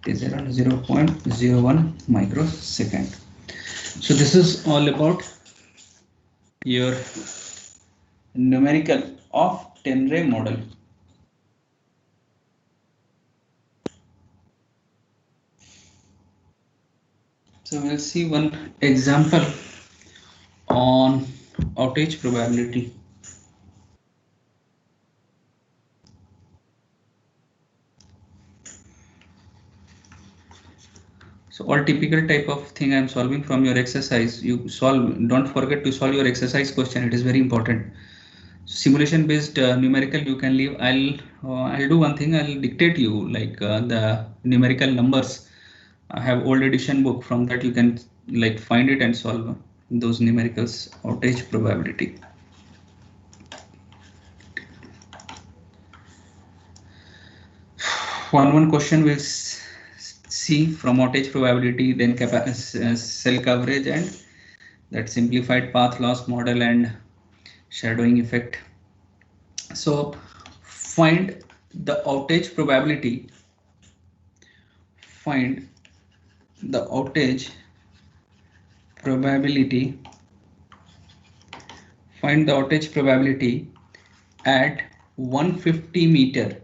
is around 0.01 microsecond. So this is all about your numerical of 10-ray model. So we'll see one example on outage probability. So all typical type of thing I'm solving from your exercise. You solve, don't forget to solve your exercise question. It is very important. Simulation based numerical you can leave. I'll do one thing. I'll dictate you like the numerical numbers. I have old edition book, from that you can like find it and solve those numericals. Outage probability. One question we'll see from outage probability, then cell coverage and that simplified path loss model and shadowing effect. So find the outage probability. Find the outage probability. Find the outage probability at 150 meter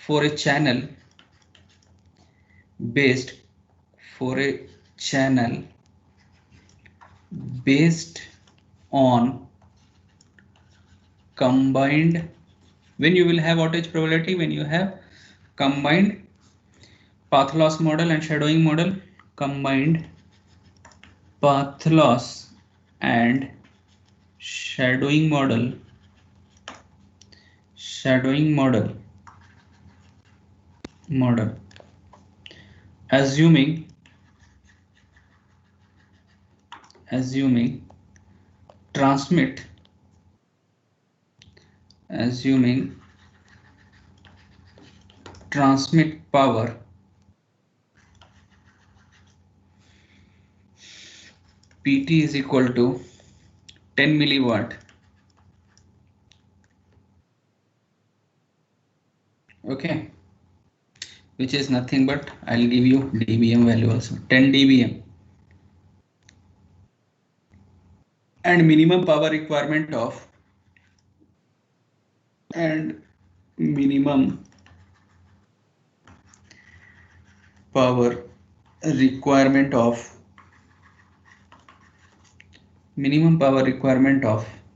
for a channel based on combined, when you will have outage probability, when you have combined path loss model and shadowing model, combined path loss and shadowing model, assuming transmit power PT is equal to 10 milliwatt. Okay, which is nothing but, I'll give you dBm value also, 10 dBm, and minimum power requirement of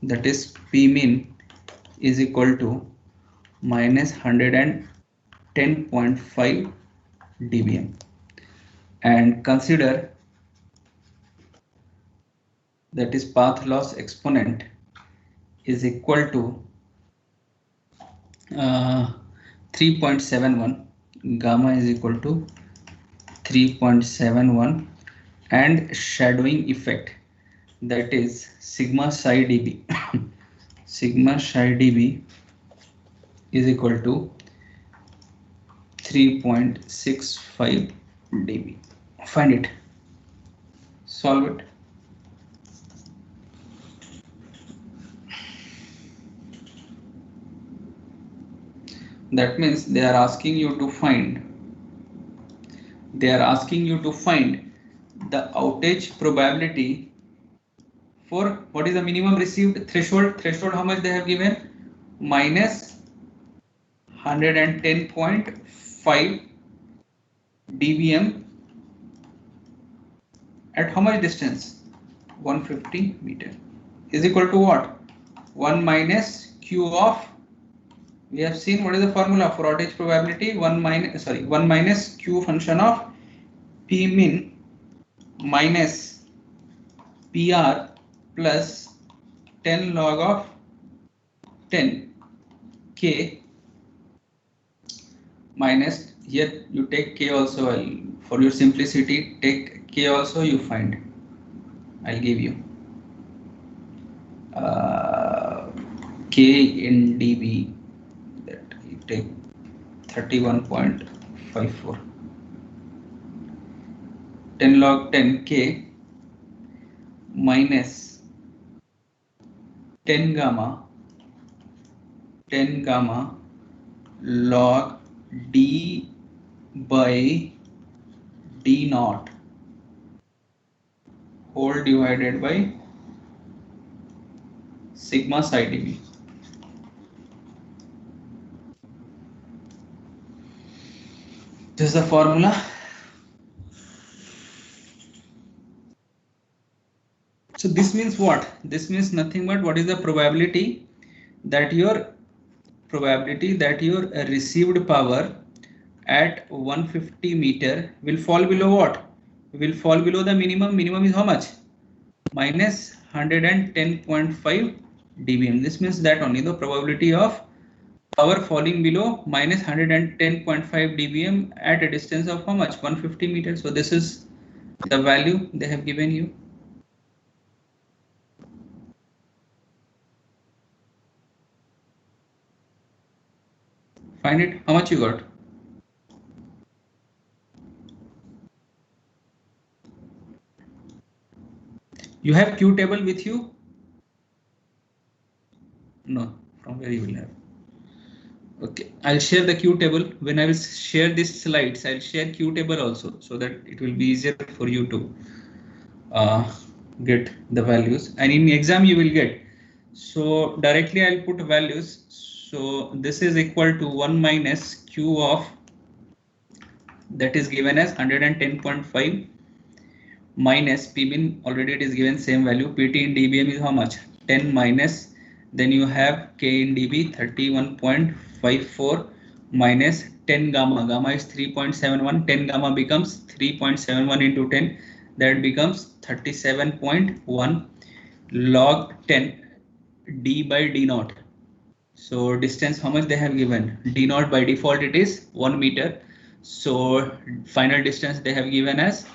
that is Pmin is equal to minus 110.5 dBm, and consider that is path loss exponent is equal to 3.71, gamma is equal to 3.71, and shadowing effect, that is sigma psi dB sigma psi dB is equal to 3.65 dB. Find it. Solve it. That means they are asking you to find. They are asking you to find the outage probability for what is the minimum received threshold. Threshold, how much they have given? Minus 110.5 dBm at how much distance? 150 meter is equal to what? 1 minus Q of, we have seen what is the formula for outage probability? 1 minus Q function of P min minus PR plus 10 log of 10 K minus, here you take K also, for your simplicity take K also, you find, I'll give you K in dB, that you take 31.54, 10 log 10 K minus 10 gamma log D by D naught whole divided by sigma psi dB. This is the formula. So this means what? This means nothing but what is the probability that your received power at 150 meter will fall below what? Will fall below the minimum. Minimum is how much? Minus 110.5 dBm. This means that only the probability of power falling below minus 110.5 dBm at a distance of how much? 150 meters. So this is the value they have given you. Find it. How much you got? You have Q table with you? No. From where you will have? Okay, I'll share the Q table. When I will share these slides, I'll share Q table also, so that it will be easier for you to get the values. And in exam you will get. So directly I'll put values. So this is equal to 1 minus Q of, that is given as 110.5 minus P min, already it is given same value. PT in dBm is how much? 10 minus, then you have K in dB 31.54 minus 10 gamma. Gamma is 3.71. 10 gamma becomes 3.71 into 10. That becomes 37.1 log 10 D by D naught. So distance, how much they have given? D naught by default it is 1 meter. So final distance they have given as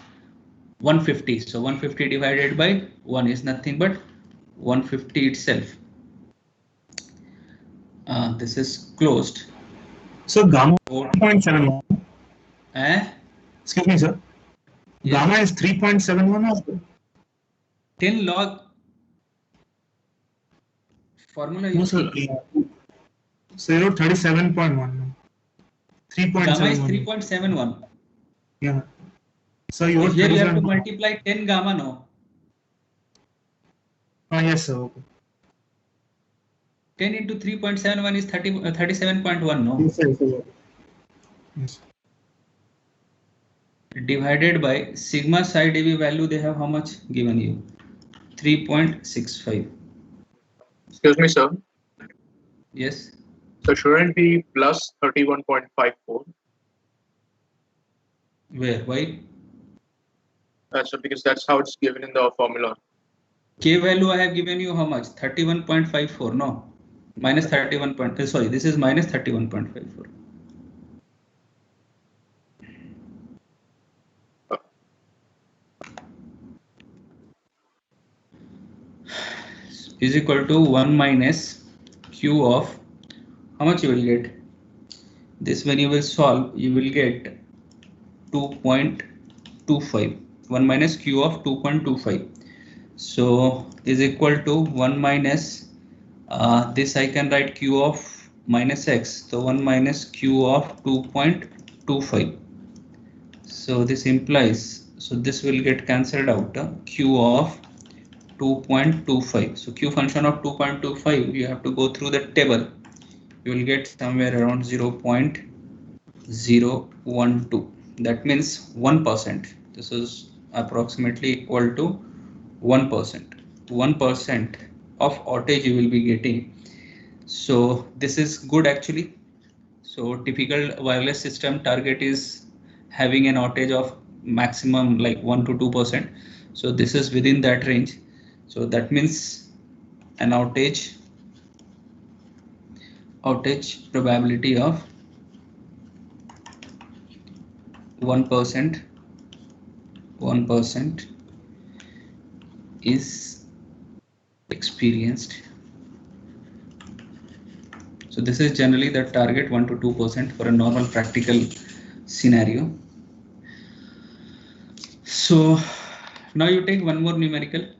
150. So 150 divided by 1 is nothing but 150 itself. This is closed. So gamma 3.71. Excuse me, sir. Yes. Gamma is 3.71 also. 10 log formula. No, sir. So you wrote 37.1. 3.71. Gamma is 3.71. Yeah. So you wrote here you have to multiply 10 gamma, no? Yes, sir. Okay. 10 into 3.71 is 37.1, no? Yes, sir. Yes. Divided by sigma psi dB value, they have how much given you? 3.65. Excuse me, sir. Yes. So shouldn't be plus 31.54. Where? Why? So because that's how it's given in the formula. K value I have given you how much? 31.54. No. Minus 31. Sorry, this is minus 31.54. Is equal to 1 minus Q of how much you will get? This when you will solve, you will get 2.25. 1 minus q of 2.25. So is equal to 1 minus this I can write q of minus x. So 1 minus q of 2.25. So this implies, so this will get cancelled out. Q of 2.25. So q function of 2.25, you have to go through the table. You will get somewhere around 0.012. That means 1%. This is approximately equal to 1%. 1% of outage you will be getting. So this is good actually. So typical wireless system target is having an outage of maximum like 1 to 2%. So this is within that range. So that means an outage probability of 1% is experienced. So this is generally the target 1 to 2% for a normal practical scenario. So now you take one more numerical.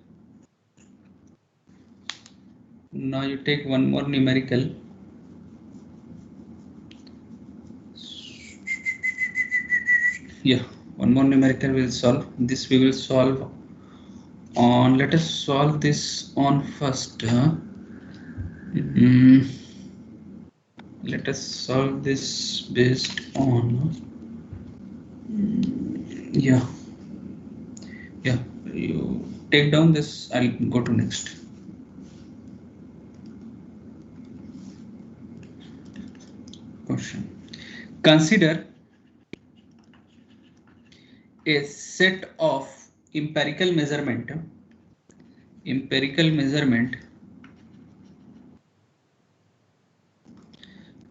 Yeah, one more numerical will solve. This we will solve on, let us solve this on first. Let us solve this based on, yeah, you take down this, I'll go to next. Question. Consider a set of empirical measurement.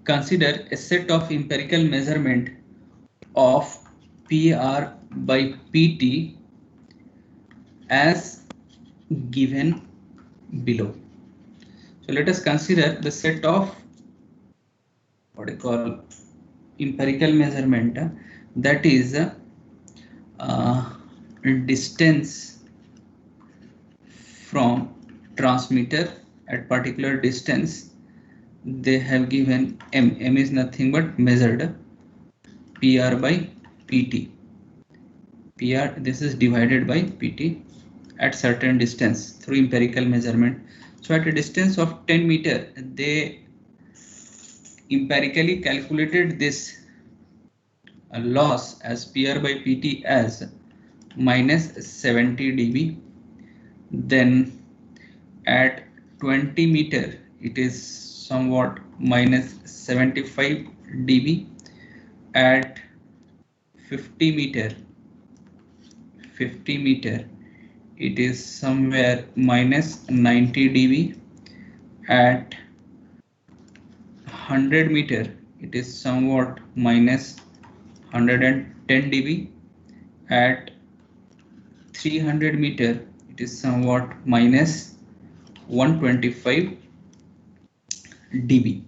Consider a set of empirical measurement of PR by PT as given below. So let us consider the set of what I call empirical measurement, that is distance from transmitter at particular distance. They have given m. M is nothing but measured PR by PT. PR, this is divided by PT at certain distance through empirical measurement. So at a distance of 10 meter, they empirically calculated this loss as PR by PT as minus 70 dB. Then at 20 meter, it is somewhat minus 75 dB. At 50 meter, it is somewhere minus 90 dB. At 100 meter, it is somewhat minus 110 dB. At 300 meter, it is somewhat minus 125 dB.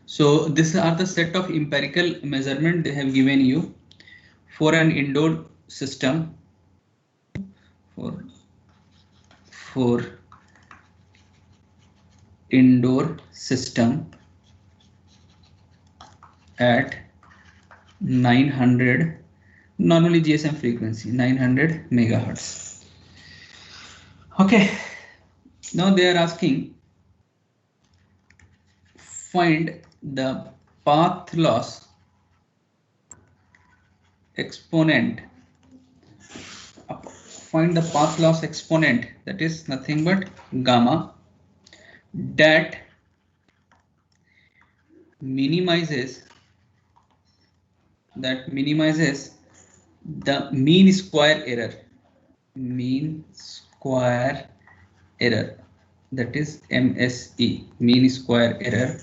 So these are the set of empirical measurement they have given you for an indoor system. For indoor system at 900, normally GSM frequency 900 megahertz. Okay, now they are asking find the path loss exponent. Find the path loss exponent, that is nothing but gamma, that minimizes the mean square error. That is MSE, mean square error,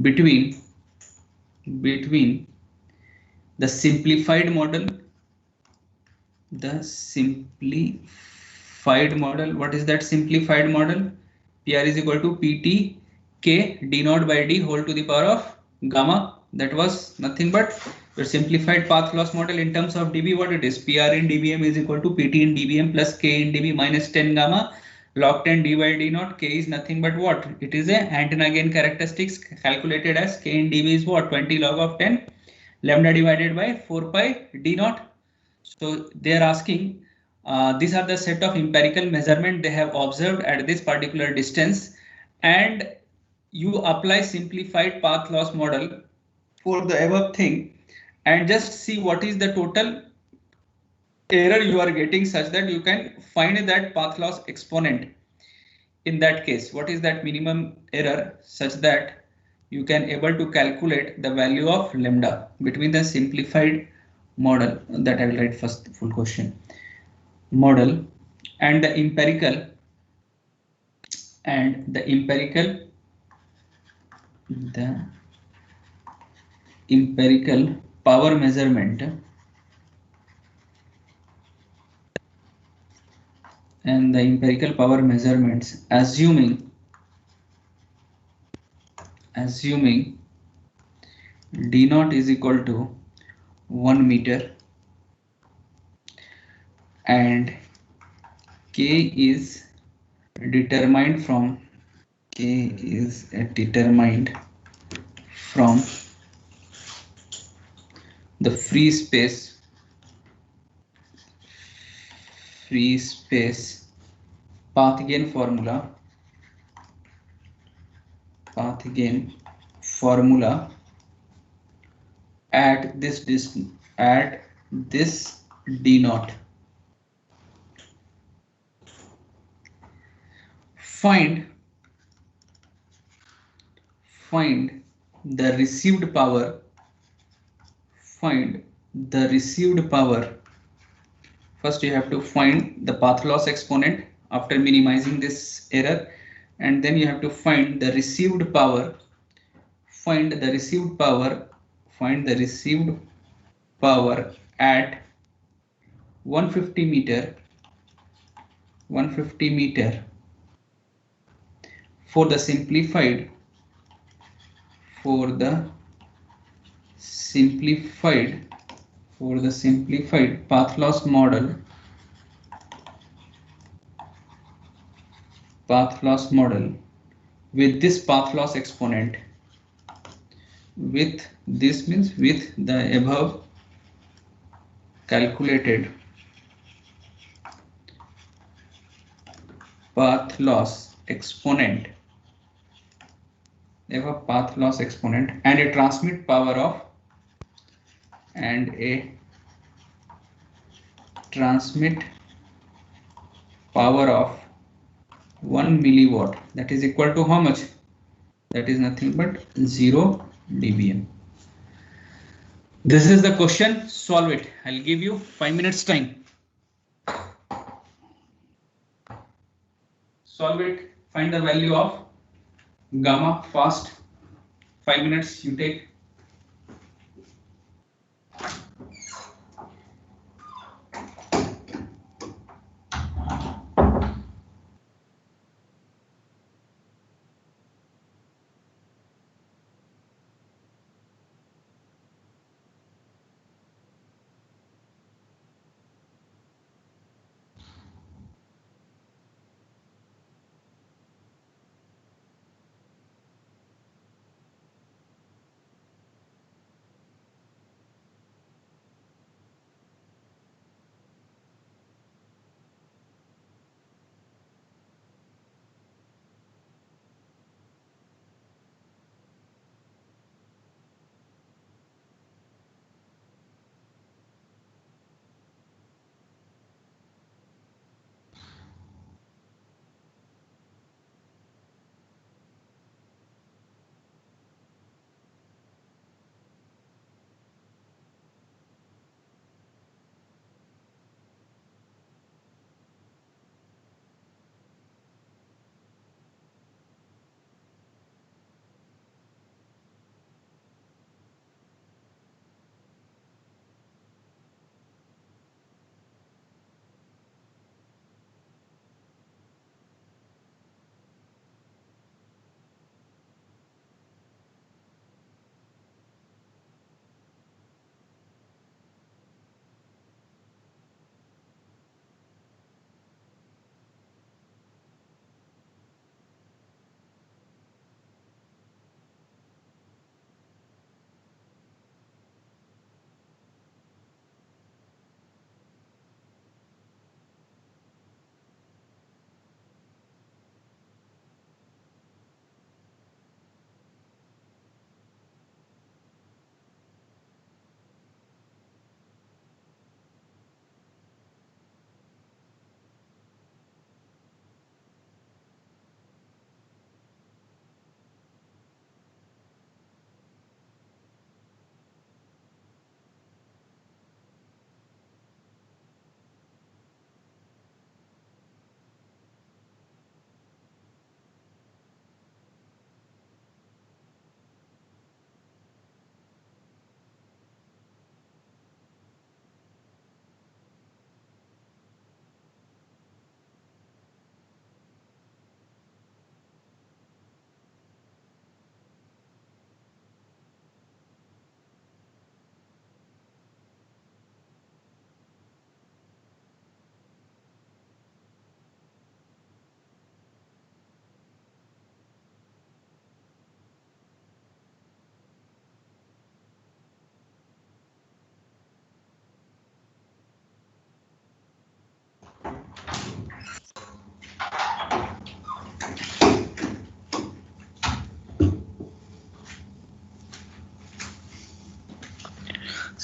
between the simplified model. What is that simplified model? PR is equal to PT k d naught by d whole to the power of gamma. That was nothing but your simplified path loss model in terms of dB. What it is? PR in dBm is equal to PT in dBm plus k in dB minus 10 gamma log 10 d by d naught. K is nothing but what? It is a antenna gain characteristics calculated as k in dB is what? 20 log of 10 lambda divided by 4 pi d naught. So they are asking, these are the set of empirical measurement they have observed at this particular distance, and you apply simplified path loss model for the above thing and just see what is the total error you are getting such that you can find that path loss exponent. In that case, what is that minimum error such that you can able to calculate the value of lambda between the simplified model that I will write first full question model and the empirical power measurement and the empirical power measurements assuming d naught is equal to 1 meter and k is determined from the free space path gain formula at this d naught. Find the received power. First you have to find the path loss exponent after minimizing this error, and then you have to find the received power. Find the received power at 150 meter for the simplified path loss model with this path loss exponent, with the above calculated path loss exponent and a transmit power of 1 milliwatt, that is equal to how much? That is nothing but 0 dBm. This is the question. Solve it. I'll give you 5 minutes time. Solve it. Find the value of gamma fast. 5 minutes you take.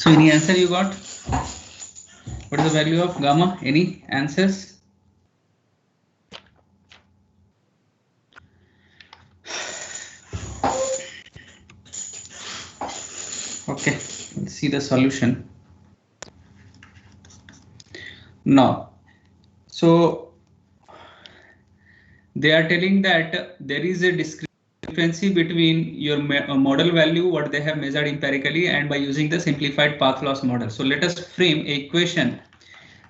So any answer you got? What is the value of gamma? Any answers? Okay, let's see the solution. Now, so they are telling that there is a discrepancy between your model value, what they have measured empirically, and by using the simplified path loss model. So let us frame a equation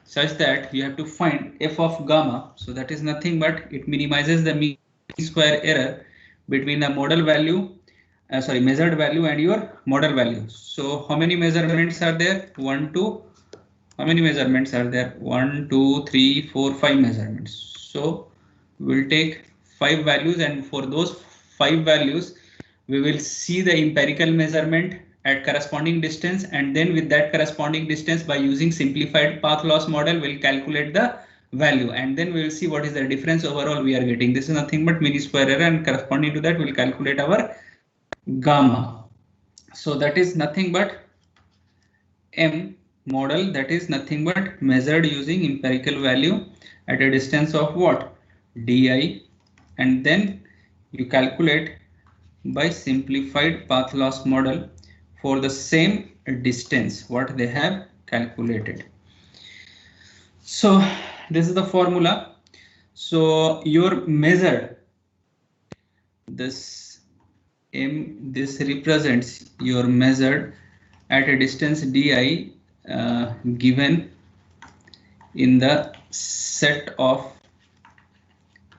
such that you have to find f of gamma. So that is nothing but it minimizes the mean square error between the model value, measured value and your model value. So how many measurements are there? 1, 2. How many measurements are there? 1, 2, 3, 4, 5 measurements. So we'll take 5 values, and for those 5 values, we will see the empirical measurement at corresponding distance, and then with that corresponding distance, by using simplified path loss model, we'll calculate the value, and then we will see what is the difference overall we are getting. This is nothing but mean square error, and corresponding to that, we'll calculate our gamma. So that is nothing but M model, that is nothing but measured using empirical value at a distance of what? Di, and then you calculate by simplified path loss model for the same distance what they have calculated. So this is the formula. So your measured, this M, this represents your measured at a distance di given in the set of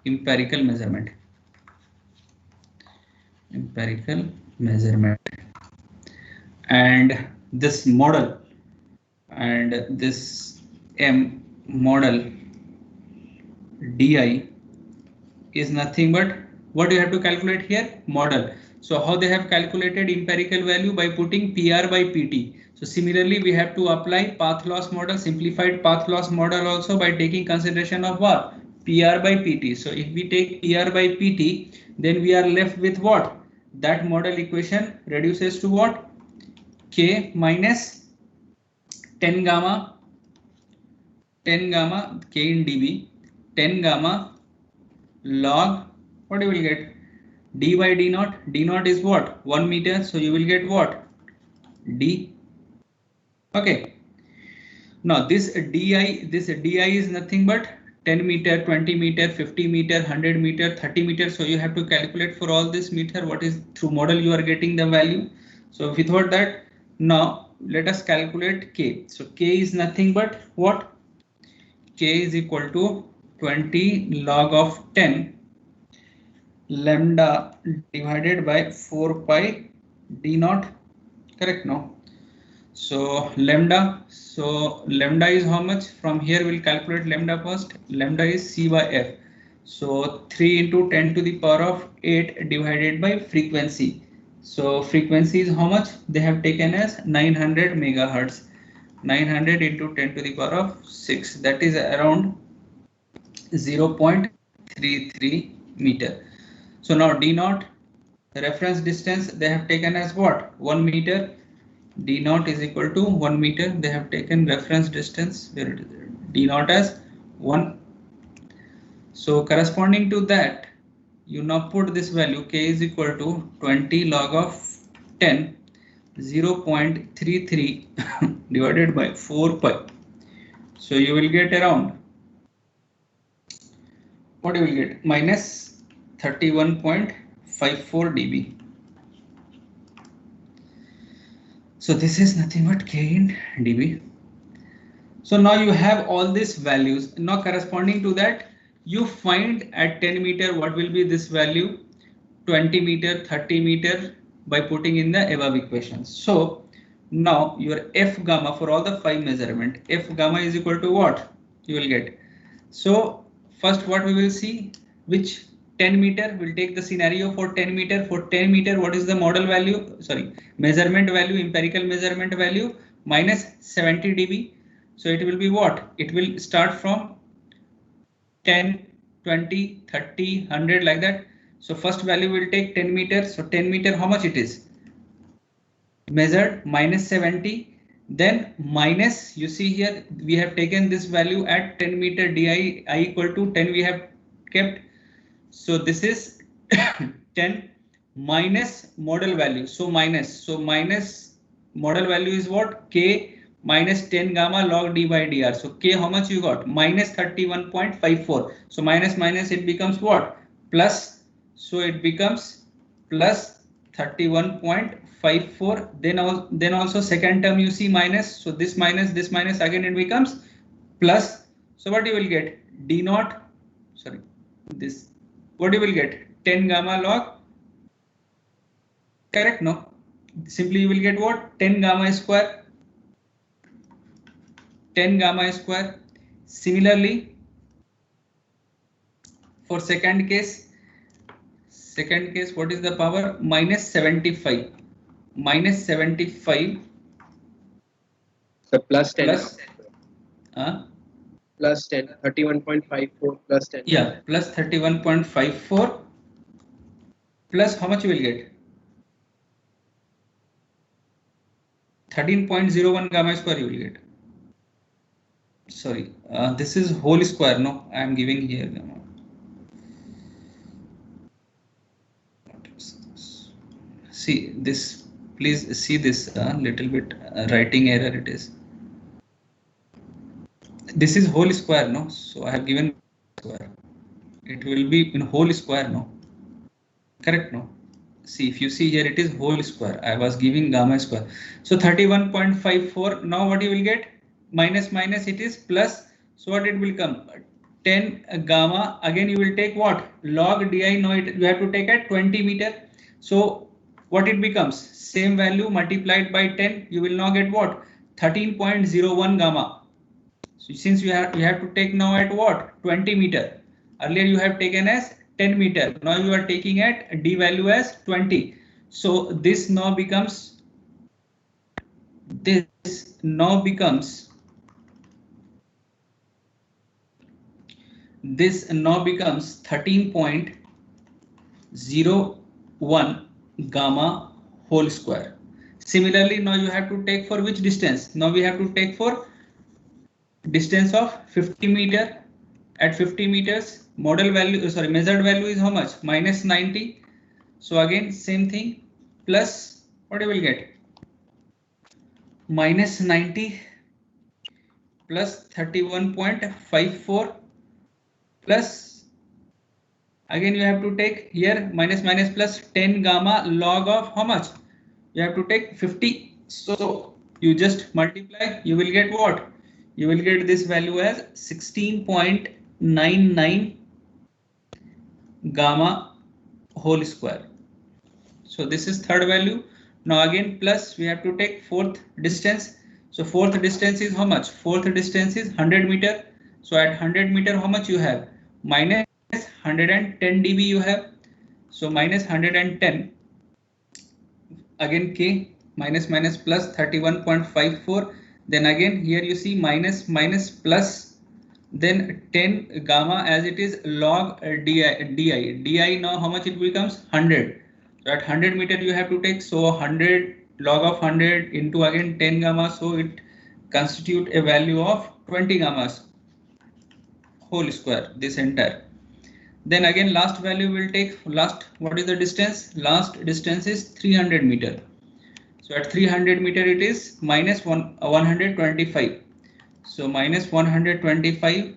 empirical measurement. And this model and this M model di is nothing but what you have to calculate here? Model. So how they have calculated empirical value? By putting PR by PT. So similarly, we have to apply path loss model, simplified path loss model also, by taking consideration of what? PR by PT. So if we take PR by PT, then we are left with what? That model equation reduces to what? K minus 10 gamma, K in dB, 10 gamma log, what you will get? D by D naught. D naught is what? 1 meter. So you will get what? D. Okay. Now this DI is nothing but 10 meter, 20 meter, 50 meter, 100 meter, 30 meter. So you have to calculate for all this meter what is through model you are getting the value. So without that, now let us calculate K. So K is nothing but what? K is equal to 20 log of 10 lambda divided by 4 pi d naught, correct? No. So lambda is how much? From here we'll calculate lambda first. Lambda is C by F. So 3 into 10 to the power of 8 divided by frequency. So frequency is how much? They have taken as 900 megahertz. 900 into 10 to the power of 6. That is around 0.33 meter. So now D naught, the reference distance they have taken as what? 1 meter. D naught is equal to 1 meter. They have taken reference distance, where it is, D naught as 1. So corresponding to that, you now put this value K is equal to 20 log of 10, 0.33 divided by 4 pi. So you will get around, what you will get? Minus 31.54 dB. So this is nothing but K in dB. So now you have all these values. Now corresponding to that, you find at 10 meter what will be this value, 20 meter, 30 meter, by putting in the above equations. So now your F gamma for all the 5 measurement, F gamma is equal to what? You will get. So first what we will see, which 10 meter, we'll take the scenario for 10 meter. For 10 meter, what is the model value? Sorry, measurement value, empirical measurement value, minus 70 dB. So it will be what? It will start from 10, 20, 30, 100 like that. So first value will take 10 meter. So 10 meter, how much it is? Measured minus 70. Then minus, you see here, we have taken this value at 10 meter di, I equal to 10 we have kept. So this is 10 minus model value. So minus model value is what? K minus 10 gamma log d by dr. So K, how much you got? Minus 31.54. So minus it becomes what? Plus. So it becomes plus 31.54. Then also second term you see minus. So this minus again it becomes plus. So what you will get? D naught. Sorry, this. What you will get? 10 gamma log. Correct? No. Simply you will get what? 10 gamma square. 10 gamma square. Similarly, for second case, what is the power? Minus 75. Minus 75. So plus 10. Plus, Plus 10. 31.54 plus 10. Yeah, plus 31.54. Plus how much you will get? 13.01 gamma square you will get. Sorry, this is whole square. No, I am giving here. See this, please see this little bit writing error it is. This is whole square, no? So I have given square. It will be in whole square, no? Correct, no? See, if you see here, it is whole square. I was giving gamma square. So 31.54. Now what you will get? Minus it is plus. So what it will come? 10 gamma. Again you will take what? Log di. Now you have to take at 20 meter. So what it becomes? Same value multiplied by 10. You will now get what? 13.01 gamma. So since you have to take now at what? 20 meter. Earlier you have taken as 10 meter. Now you are taking at d value as 20. So this now becomes 13.01 gamma whole square. Similarly, now you have to take for which distance? Now we have to take for distance of 50 meter. At 50 meters, measured value is how much? Minus 90. So again, same thing, plus what you will get? Minus 90 plus 31.54 plus, again you have to take here minus plus 10 gamma log of how much? You have to take 50. So you just multiply, you will get what? You will get this value as 16.99 gamma whole square. So this is third value. Now again plus we have to take fourth distance. So fourth distance is how much? Fourth distance is 100 meter. So at 100 meter how much you have? Minus 110 dB you have. So minus 110. Again K minus plus 31.54. Then again here you see minus plus, then 10 gamma as it is log di. Now how much it becomes? 100. So at 100 meter you have to take, so 100 log of 100 into again 10 gamma. So it constitute a value of 20 gammas whole square, this entire. Then again last value will take what is the distance? Last distance is 300 meter. So at 300 meter it is minus 125. So minus 125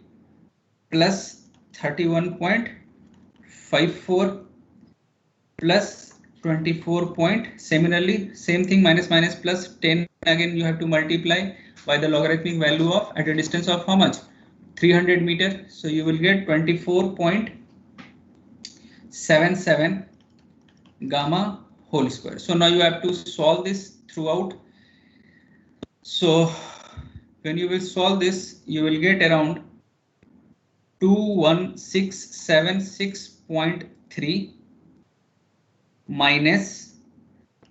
plus 31.54 plus 24 point. Similarly, same thing, minus plus 10. Again you have to multiply by the logarithmic value of at a distance of how much? 300 meter. So you will get 24.77 gamma whole square. So now you have to solve this throughout. So when you will solve this, you will get around 21676.3 minus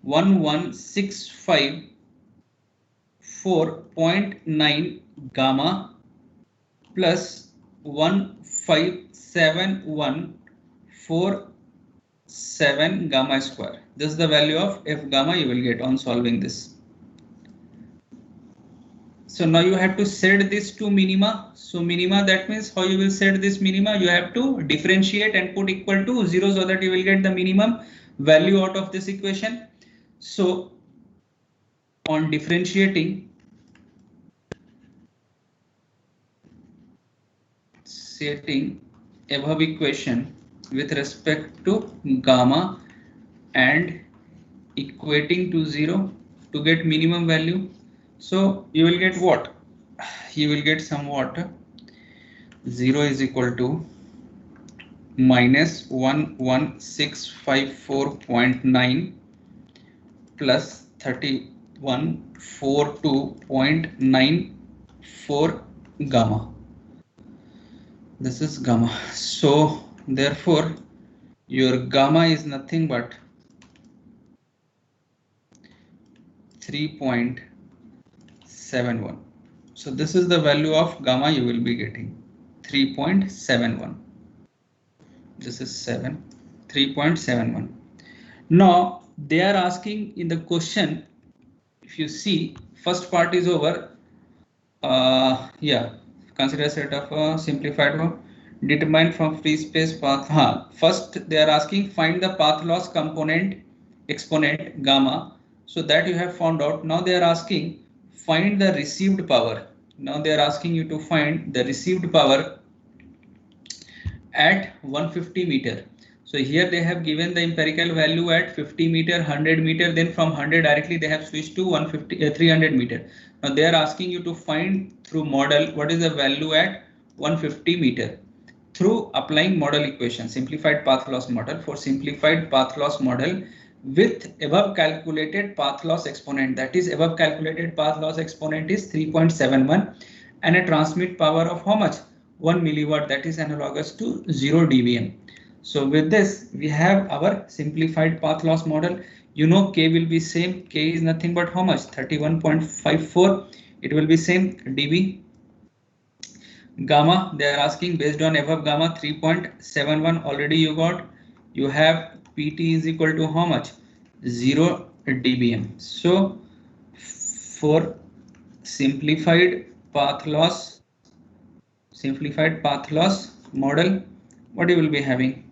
11654.9 gamma plus 15714.7 gamma square. This is the value of f gamma you will get on solving this. So now you have to set this to minima. So minima, that means how you will set this minima, you have to differentiate and put equal to 0 so that you will get the minimum value out of this equation. So on differentiating, setting above equation with respect to gamma and equating to 0 to get minimum value. So you will get what? You will get somewhat 0 is equal to minus 11654.9 plus 3142.94 gamma. This is gamma. So therefore your gamma is nothing but 3.71. So this is the value of gamma you will be getting, 3.71. This is 3.71. Now they are asking in the question, if you see, first part is over. Yeah, consider a set of simplified form. Determine from free space path. First they are asking find the path loss component exponent gamma. So that you have found out. Now they are asking find the received power. Now they are asking you to find the received power at 150 meter. So here they have given the empirical value at 50 meter, 100 meter, then from 100 directly they have switched to 300 meter. Now they are asking you to find through model what is the value at 150 meter through applying model equation, simplified path loss model. For simplified path loss model with above calculated path loss exponent, that is above calculated path loss exponent is 3.71 and a transmit power of how much? 1 milliwatt, that is analogous to 0 dBm. So with this we have our simplified path loss model. You know K will be same. K is nothing but how much? 31.54. It will be same dB. Gamma they are asking based on above gamma 3.71 already you got. You have PT is equal to how much? 0 dBm. So for simplified path loss model, what you will be having?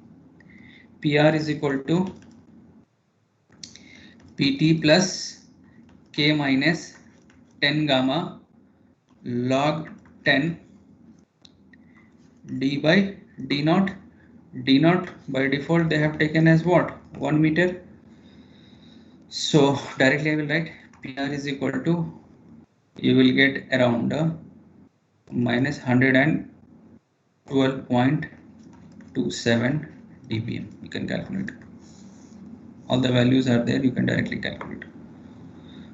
PR is equal to PT plus K minus 10 gamma log 10 D by D naught. D naught by default they have taken as what? 1 meter. So directly I will write PR is equal to, you will get around minus 112.27 dBm. You can calculate. All the values are there, you can directly calculate.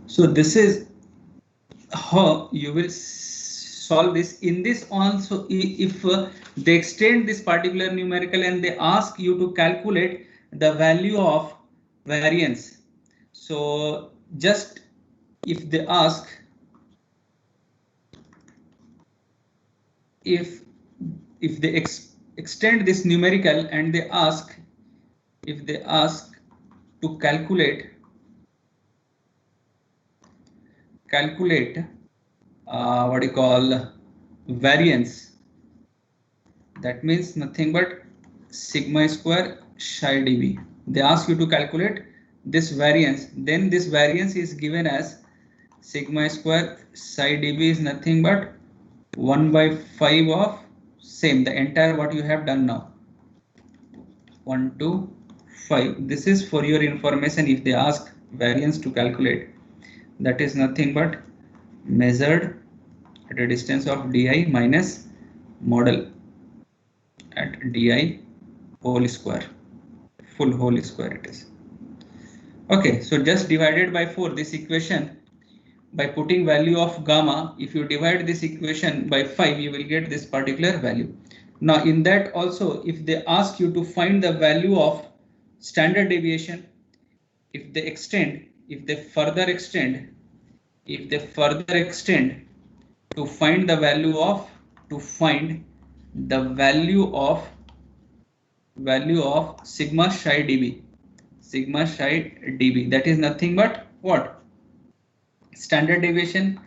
So this is how you will solve this. In this also, if they extend this particular numerical and they ask you to calculate the value of variance. So just if they ask, if they extend this numerical and they ask, if they ask to calculate what you call variance, that means nothing but sigma square psi dB. They ask you to calculate this variance, then this variance is given as sigma square psi dB is nothing but 1 by 5 of same, the entire what you have done now, 1 to 5. This is for your information. If they ask variance to calculate, that is nothing but measured at a distance of di minus model at di whole square, full whole square it is. Okay, so just divided by 4 this equation. By putting value of gamma, if you divide this equation by 5, you will get this particular value. Now in that also, if they ask you to find the value of standard deviation, if they further extend to find the value of sigma psi dB, that is nothing but what? Standard deviation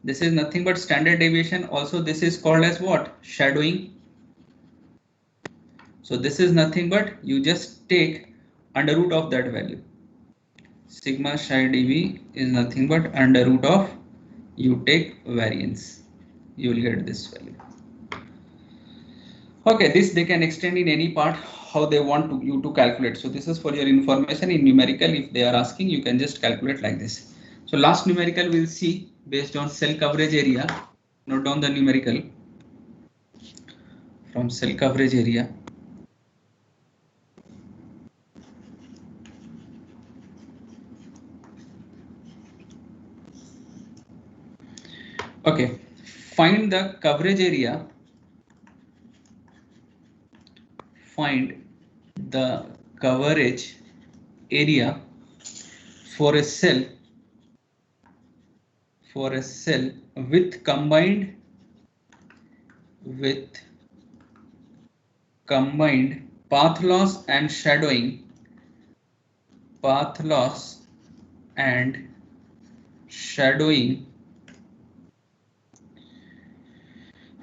This is nothing but standard deviation. Also, this is called as what? Shadowing. So this is nothing but you just take under root of that value. Sigma psi dV is nothing but under root of, you take variance, you will get this value. Okay, this they can extend in any part how they want to, you to calculate. So this is for your information. In numerical, if they are asking, you can just calculate like this. So last numerical we'll see based on cell coverage area. Note down the numerical from cell coverage area. Okay, find the coverage area. Find the coverage area for a cell with combined path loss and shadowing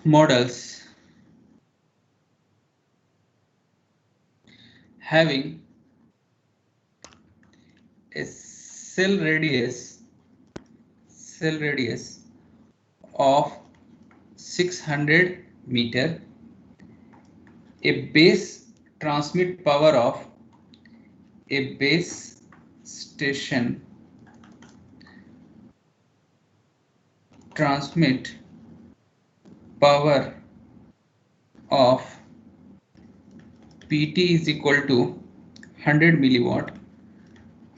models having a cell radius of 600 meter, a base transmit power of a base station transmit power of PT is equal to 100 milliwatt.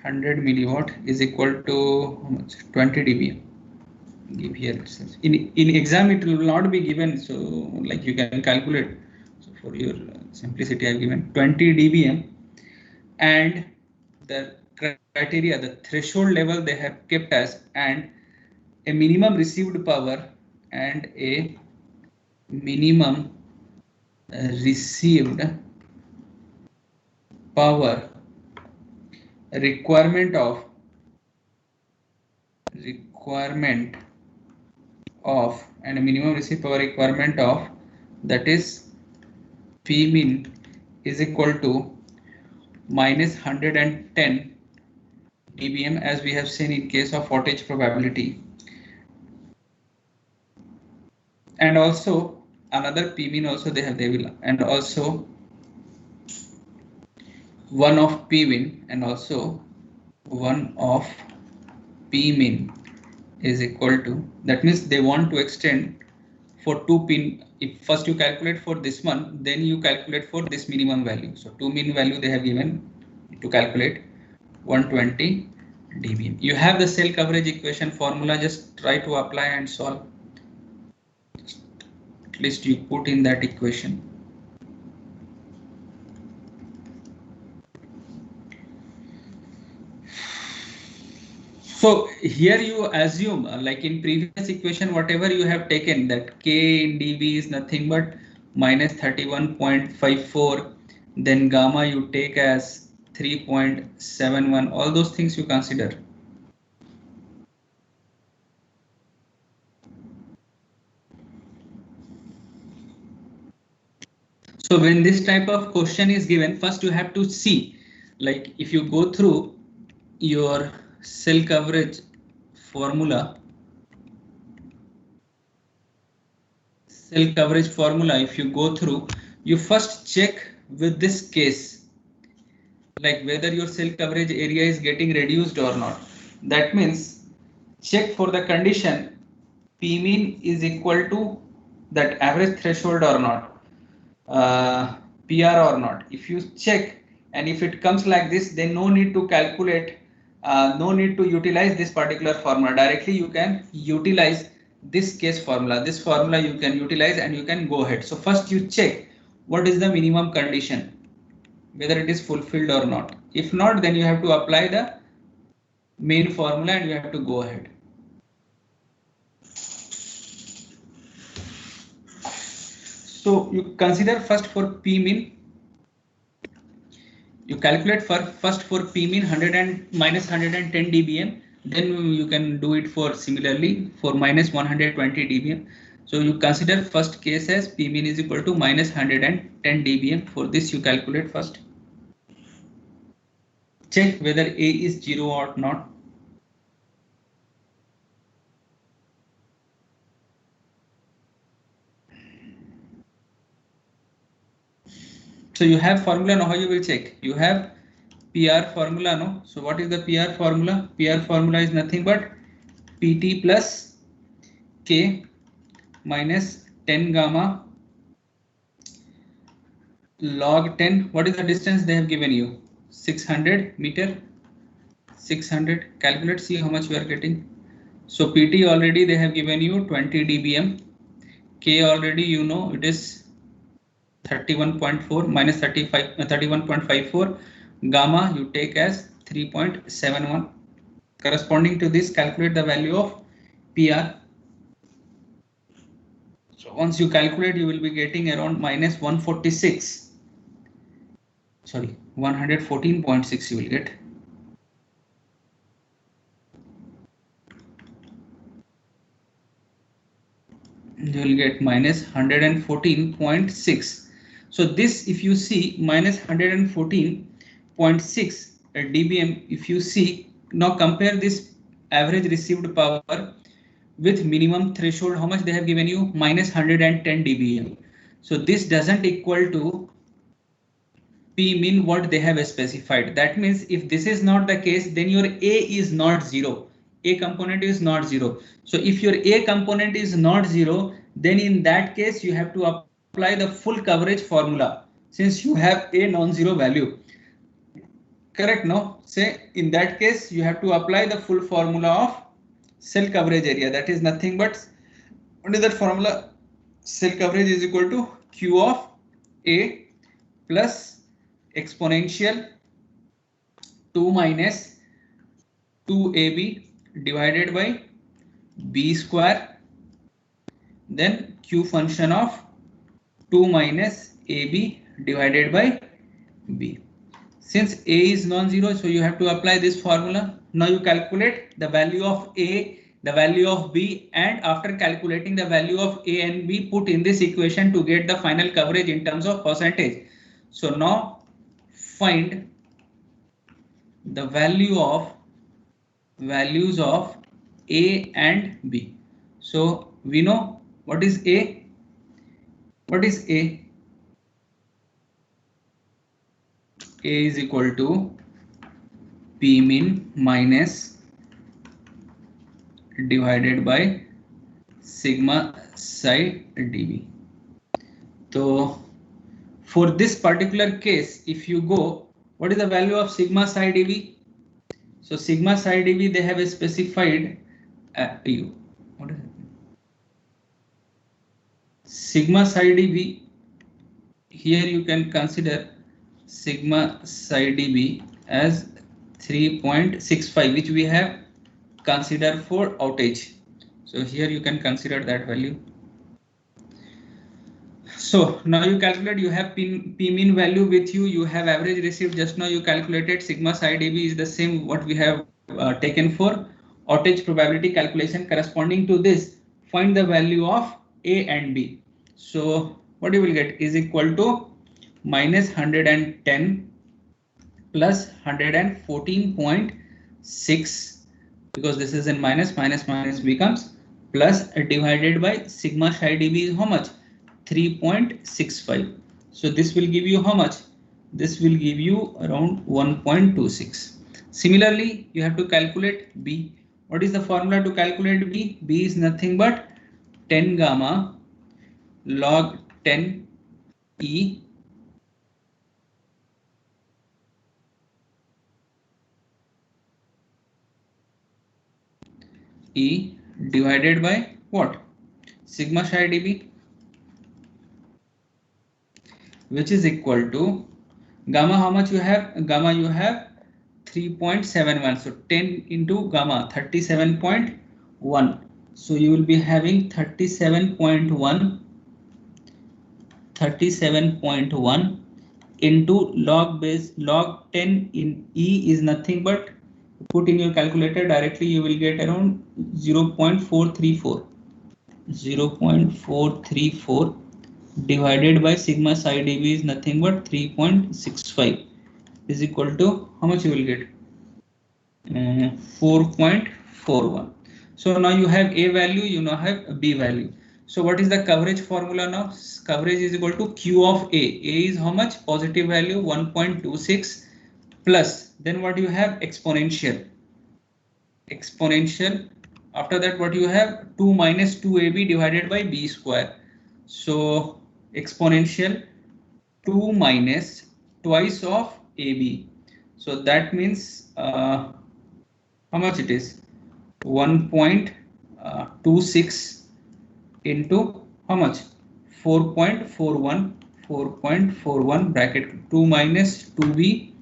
100 milliwatt is equal to how much? 20 dBm. Give here itself. In exam it will not be given, so like you can calculate. So for your simplicity, I have given 20 dBm, and the criteria, the threshold level they have kept as, and a minimum received power and a minimum received power requirement of and a minimum received power requirement of, that is P min is equal to minus 110 dBm, as we have seen in case of outage probability. And also another P min also they will, and also one of P min, and also one of P min is equal to, that means they want to extend for 2 pin. If first you calculate for this one, then you calculate for this minimum value. So 2 min value they have given to calculate 120 dBm. You have the cell coverage equation formula, just try to apply and solve. At least you put in that equation. So here you assume, like in previous equation, whatever you have taken, that K in dB is nothing but minus 31.54, then gamma you take as 3.71, all those things you consider. So when this type of question is given, first you have to see, like if you go through your cell coverage formula, if you go through, you first check with this case, like whether your cell coverage area is getting reduced or not. That means check for the condition P min is equal to that average threshold or not, PR or not. If you check and if it comes like this, then no need to calculate, no need to utilize this particular formula. Directly you can utilize this case formula. This formula you can utilize and you can go ahead. So first you check what is the minimum condition, whether it is fulfilled or not. If not, then you have to apply the main formula and you have to go ahead. So you consider first for P min, you calculate for first for P min 100 and minus 110 dBm, Then you can do it for similarly for minus 120 dBm. So you consider first case as P mean is equal to minus 110 dBm. For this you calculate first. Check whether A is 0 or not. So you have formula, now how you will check? You have PR formula, no? So what is the PR formula? PR formula is nothing but PT plus K minus 10 gamma log 10. What is the distance they have given you? 600 meter. 600. Calculate, see how much you are getting. So PT already they have given you 20 dBm. K already you know it is 31.4 minus 31.54. Gamma you take as 3.71. Corresponding to this, calculate the value of PR. So once you calculate, you will be getting around minus 146. Sorry, 114.6 you will get. You will get minus 114.6. So this, if you see minus 114.6 dBm, if you see, now compare this average received power with minimum threshold, how much they have given you? Minus 110 dBm. So this doesn't equal to P mean what they have specified. That means if this is not the case, then your A is not 0. A component is not 0. So if your A component is not 0, then in that case you have to apply the full coverage formula, since you have a non-zero value. Correct, no? Say in that case you have to apply the full formula of cell coverage area. That is nothing but, what is that formula? Cell coverage is equal to Q of A plus exponential 2 minus 2AB divided by B square, then Q function of 2 minus AB divided by B. Since A is non-zero, so you have to apply this formula. Now you calculate the value of A, the value of B, and after calculating the value of A and B, put in this equation to get the final coverage in terms of percentage. So now find the values of A and B. So we know what is A. What is A? A is equal to P min minus divided by sigma psi dV. So for this particular case, if you go, what is the value of sigma psi dV? So sigma psi dV they have specified you. What is it? Sigma psi dV, here you can consider sigma psi dB as 3.65, which we have considered for outage. So here you can consider that value. So now you calculate, you have P mean value with you, you have average received, just now you calculated sigma psi dB is the same what we have taken for outage probability calculation. Corresponding to this, find the value of A and B. So what you will get is equal to minus 110 plus 114.6, because this is in minus becomes plus divided by sigma psi dB is how much? 3.65. So this will give you how much? This will give you around 1.26. Similarly, you have to calculate B. What is the formula to calculate B? B is nothing but 10 gamma log 10 E divided by what? Sigma psi dB, which is equal to gamma. How much you have? Gamma you have 3.71. So 10 into gamma 37.1. So you will be having 37.1 into log 10 in E is nothing but Put in your calculator directly, you will get around 0.434. 0.434 divided by sigma psi dB is nothing but 3.65 is equal to how much you will get? 4.41. So now you have A value, you now have B value. So what is the coverage formula now? Coverage is equal to Q of A. A is how much? Positive value 1.26 plus, then what you have? Exponential. Exponential. After that, what you have? 2 minus 2AB divided by B square. So exponential 2 minus twice of AB. So that means how much it is? 1.26 into how much? 4.41. 4.41 bracket 2 minus 2B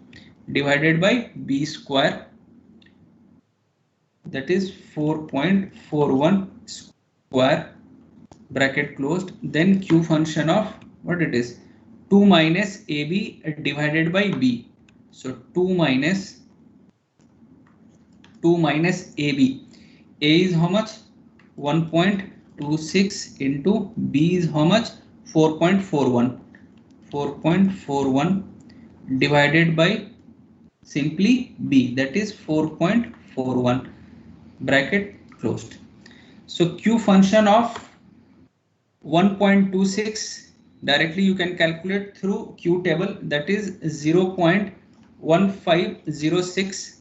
divided by B square. That is 4.41 square bracket closed. Then Q function of what it is? 2 minus AB divided by B. So 2 minus AB. A is how much? 1.26 into B is how much? 4.41. 4.41 divided by simply B, that is 4.41 bracket closed. So Q function of 1.26 directly you can calculate through Q table, that is 0.1506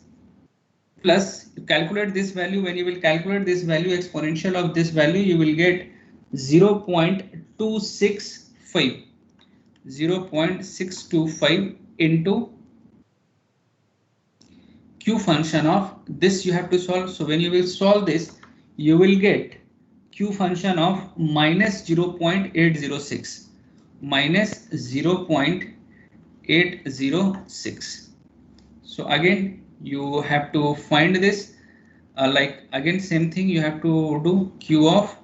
plus you calculate this value. When you will calculate this value, exponential of this value, you will get 0.265. 0.625 into Q function of this you have to solve. So when you will solve this, you will get Q function of minus 0.806. Minus 0.806. So again, you have to find this. Like again, same thing you have to do. Q of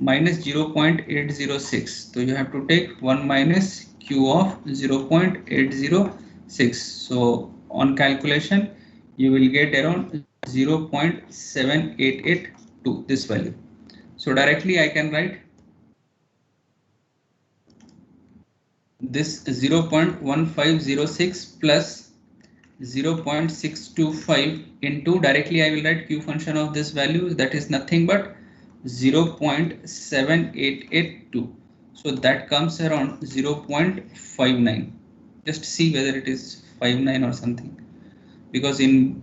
minus 0.806. So you have to take 1 minus Q of 0.806. So on calculation, you will get around 0.7882 this value. So directly I can write this 0.1506 plus 0.625 into, directly I will write Q function of this value, that is nothing but 0.7882. So that comes around 0.59. Just see whether it is 59 or something, because in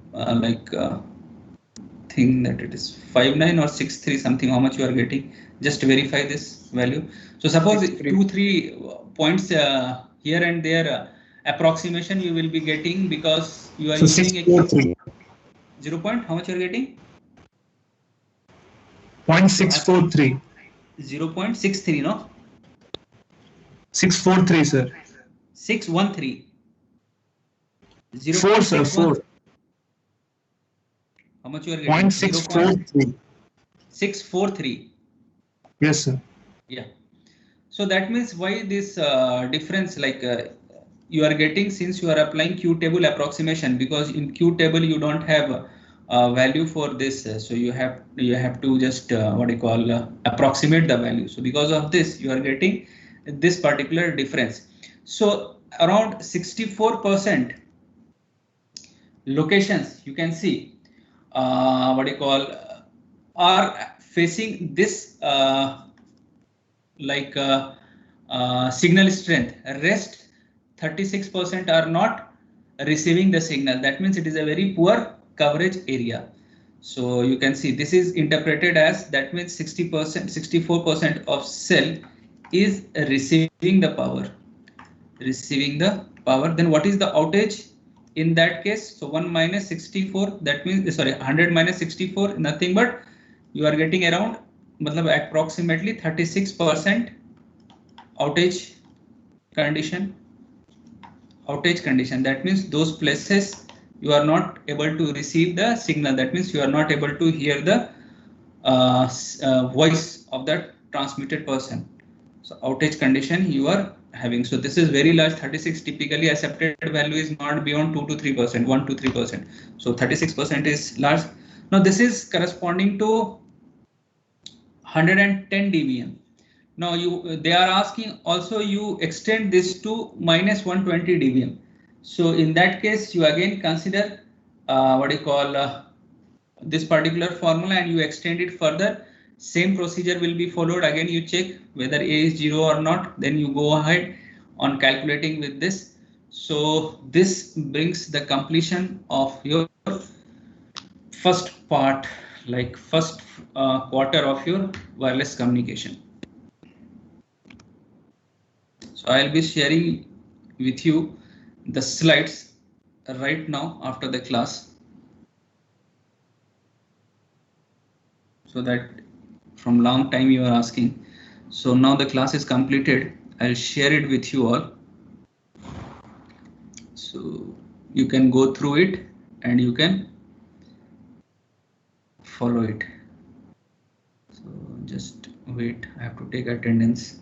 think that it is 59 or 63 something, how much you are getting, just verify this value. So suppose 2-3 points here and there approximation you will be getting, because you are using a 0 point, how much you are getting? 0.643. 0.63, no? 643, sir. 613. 4, sir, 4. How much you are getting? 0.643. 643. Yes, sir. Yeah. So that means why this difference, like you are getting, since you are applying Q table approximation, because in Q table you don't have value for this, so you have to just approximate the value. So because of this you are getting this particular difference. So around 64% locations you can see are facing this signal strength. Rest 36% are not receiving the signal. That means it is a very poor coverage area. So you can see this is interpreted as, that means 60%, 64% of cell is receiving the power. Then what is the outage in that case? So 1 minus 64, that means 100 minus 64, nothing but you are getting around approximately 36% outage condition. That means those places you are not able to receive the signal. That means you are not able to hear the voice of that transmitted person. So outage condition you are having. So this is very large. 36 typically accepted value is not beyond 2 to 3%, 1 to 3%. So 36% is large. Now this is corresponding to 110 dBm. Now they are asking also you extend this to minus 120 dBm. So in that case, you again consider this particular formula and you extend it further. Same procedure will be followed. Again, you check whether A is 0 or not. Then you go ahead on calculating with this. So this brings the completion of your first part, like first quarter of your wireless communication. So I'll be sharing with you the slides right now after the class, so that from long time you are asking. So now the class is completed. I'll share it with you all. So you can go through it and you can follow it. So just wait, I have to take attendance.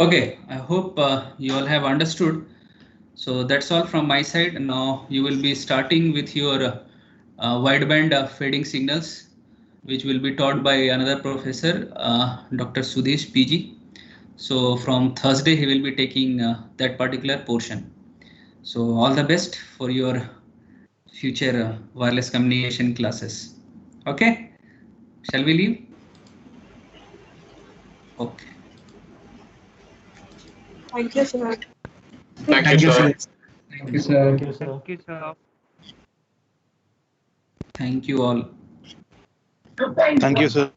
Okay, I hope you all have understood. So that's all from my side. Now you will be starting with your wideband fading signals, which will be taught by another professor, Dr. Sudesh PG. So from Thursday, he will be taking that particular portion. So all the best for your future wireless communication classes. Okay, shall we leave? Okay. Thank you, sir. Thank you, sir. Thank you, sir. Thank you, sir. Thank you, sir. Thank you all. Thank you, sir.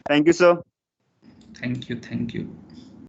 Thank you, sir. Thank you. Thank you.